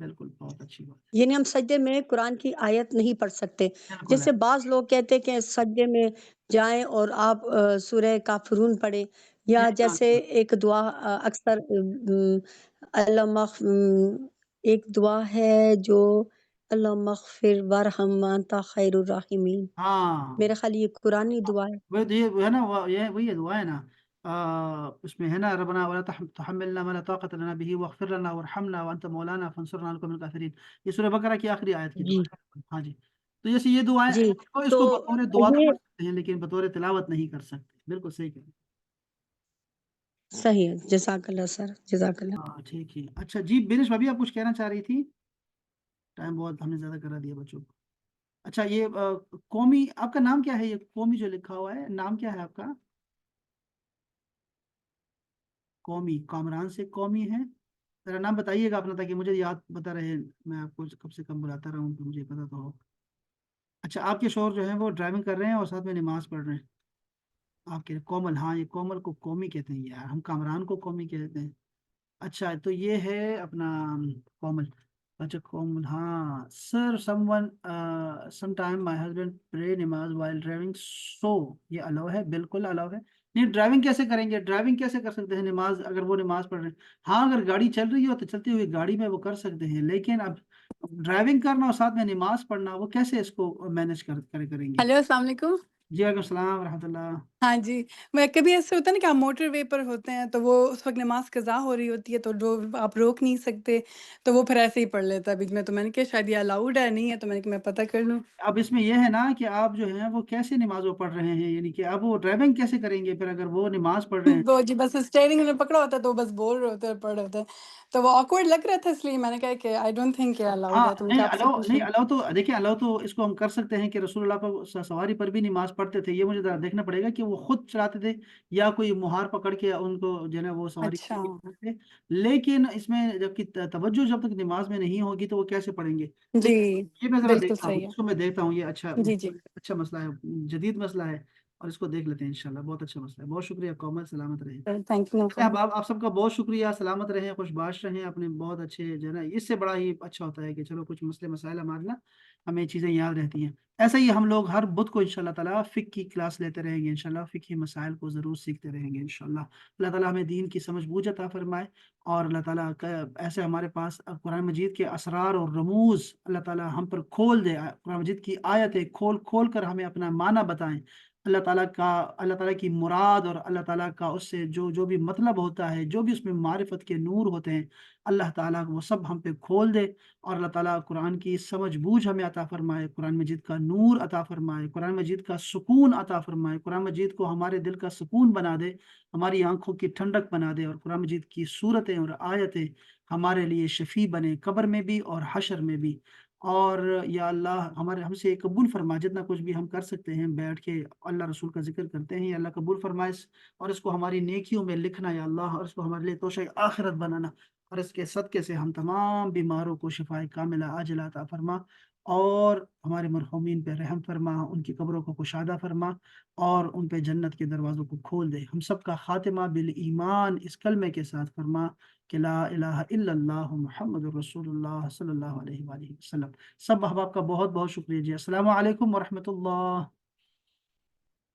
बिल्कुल, बहुत अच्छी बात यानी हम सजदे में कुरान की आयत नहीं पढ़ सकते। है। बिल्कुल है। जैसे बाज़ लोग कहते हैं कि सजदे में जाएँ और आप सूरह काफ़िरून पढ़ें, या नहीं, हाँ, जैसे एक दुआ अक्सर एक दुआ है जो अल्लाहुम्मग़फ़िर वरहम व अंता खैरुर राहिमीन। हाँ। मेरा ख़्याल ये कुरानी दुआ है। वही तो ये है ना, वो ये वही है दुआ है ना। उसमें है ना, रब्बना वला तुहम्मिलना मा ला ताक़त लना बिही वग़फ़िर लना वरहमना व अंता मौलाना फंसुरना अल कौमिल काफ़िरीन। ये सूरह बकरा की आखिरी आयत की दुआ जी, है। हाँ जी। तो जैसे ये दुआएँ जी। इसको तो इसको बतौर दुआ तो ये पढ़ सकते हैं, लेकिन बतौर तिलावत नहीं कर सकते। बिल्कुल सही कह रहे हैं। सही है। जज़ाकल्लाह सर, जज़ाकल्लाह। हाँ, ठीक है। अच्छा जी, बिनिश भाभी आप कुछ कहना चाह रही थी? टाइम बहुत हमने ज़्यादा करा दिया बच्चों को। अच्छा ये कौमी आपका नाम क्या है? ये कौमी जो लिखा हुआ है, नाम क्या है आपका? कौमी, कामरान से कौमी है। ज़रा नाम बताइएगा अपना, ताकि मुझे याद बता रहे, मैं आपको कम से कम बुलाता रहूँ तो मुझे पता तो हो। अच्छा, आपके शौहर जो हैं वो ड्राइविंग कर रहे हैं और साथ में नमाज़ पढ़ रहे हैं। आपके कोमल, हाँ, ये कोमल को कौमी कहते हैं यार, हम कामरान को कौमी कहते हैं। अच्छा, तो ये है अपना कोमल। अच्छा कोमल, हाँ sir, someone sometime my husband pray नमाज व्हाइल ड्राइविंग, सो ये अलाउ है? बिल्कुल अलाउ है। नहीं, ड्राइविंग कैसे करेंगे? ड्राइविंग कैसे कर सकते हैं नमाज, अगर वो नमाज पढ़ रहे हैं? हाँ, अगर गाड़ी चल रही हो तो चलती हुई गाड़ी में वो कर सकते हैं, लेकिन अब ड्राइविंग करना और साथ में नमाज पढ़ना, वो कैसे इसको मैनेज करेंगे? हेलो, अस्सलाम वालेकुम। जी वालेकुम सलाम रहमतुल्लाह। हाँ जी, मैं कभी ऐसे होता है ना कि आप मोटरवे पर होते हैं, तो वो उस वक़्त नमाज़ कज़ा हो रही होती है, तो आप रोक नहीं सकते, तो वो फिर ऐसे ही पढ़ लेता है बीच में। तो मैंने कहा शायद ये अलाउड है, नहीं है, तो मैंने कहा मैं पता कर लूँ। अब इसमें ये है ना कि आप जो हैं वो कैसे नमाज वो पढ़ रहे हैं, यानी कि अब वो ड्राइविंग कैसे करेंगे फिर, अगर वो नमाज पढ़ रहे हैं? वो जी बस स्टीयरिंग उन्होंने पकड़ा होता है, तो वो बस बोल रहे होते हैं, पढ़ रहे होते हैं। तो वो ऑकवर्ड लग रहा था, इसलिए मैंने कहा कि आई डोंट थिंक ये अलाउड हाँ, है, तो मैंने नहीं कहा आपसे अलाउ, पूछ नहीं लूँ। अलाउ तो देखिए, अलाउ तो इसको हम कर सकते हैं कि रसूलुल्लाह पर सवारी पर भी नमाज पढ़ते थे। ये मुझे जरा देखना पड़ेगा कि वो खुद चलाते थे या कोई मुहार पकड़ के उनको जो है ना वो सवारी अच्छा, करते थे। लेकिन इसमें जबकि तवज्जो जब तक नमाज में नहीं होगी तो वो कैसे पढ़ेंगे? तो जी, ये मैं जरा बिल्कुल देखता हूँ, सही है। इसको मैं देखता हूँ। ये अच्छा जी, जी। अच्छा मसला है, जदीद मसला है, और इसको देख लेते हैं इंशाल्लाह। बहुत अच्छा मसला है। बहुत शुक्रिया कोमल, सलामत रहे। थैंक यू, नो आप प्रॉब्लम। आप सबका बहुत शुक्रिया, सलामत रहें, खुशबाश रहें, अपने बहुत अच्छे जो है ना, इससे बड़ा ही अच्छा होता है कि चलो कुछ मसले मसाइल हमारे ना हमें चीज़ें याद रहती हैं। ऐसा ही हम लोग हर बुध को इंशाल्लाह ताला फ़िक़्ह की क्लास लेते रहेंगे, इंशाल्लाह फ़िक़्ह की मसाइल को ज़रूर सीखते रहेंगे इंशाल्लाह। अल्लाह ताला हमें दीन की समझ बूझ अता फ़रमाए, और अल्लाह ताला क ऐसे हमारे पास कुरान मजीद के असरार और रमूज़ अल्लाह ताला हम पर खोल दे। कुरान मजीद की आयतें खोल कर हमें अपना माना बताएँ। अल्लाह ताला की मुराद और अल्लाह ताला का उससे जो जो भी मतलब होता है, जो भी उसमें मारिफत के नूर होते हैं, अल्लाह ताला वो सब हम पे खोल दे। और अल्लाह ताला कुरान की समझ बूझ हमें अता फ़रमाए, कुरान मजीद का नूर अता फ़रमाए, कुरान मजीद का सुकून अता फ़रमाए, कुरान मजीद को हमारे दिल का सुकून बना दे, हमारी आँखों की ठंडक बना दे, और कुरान मजीद की सूरतें और आयतें हमारे लिए शफ़ी बने, कब्र में भी और हशर में भी। और या अल्लाह हमारे हमसे कबूल फरमा, जितना कुछ भी हम कर सकते हैं बैठ के अल्लाह रसूल का ज़िक्र करते हैं, या अल्लाह कबूल फरमाए और इसको हमारी नेकियों में लिखना या अल्लाह, और इसको हमारे लिए तोशा आखिरत बनाना, और इसके सदक़े से हम तमाम बीमारों को शिफ़ाए कामिला आजिला अता फरमा, और हमारे मरहूमीन पे रहम फरमा, उनकी कब्रों को कुशादा फरमा, और उन पे जन्नत के दरवाज़ों को खोल दे। हम सब का ख़ातिमा बिल ईमान इस कलमे के साथ फरमा कि ला इलाहा इल्लल्लाहु मुहम्मदुर रसूलुल्लाह सल्लल्लाहु अलैहि वसल्लम। सब अहबाब का बहुत बहुत शुक्रिया जी। अस्सलामु अलैकुम व रहमतुल्लाह।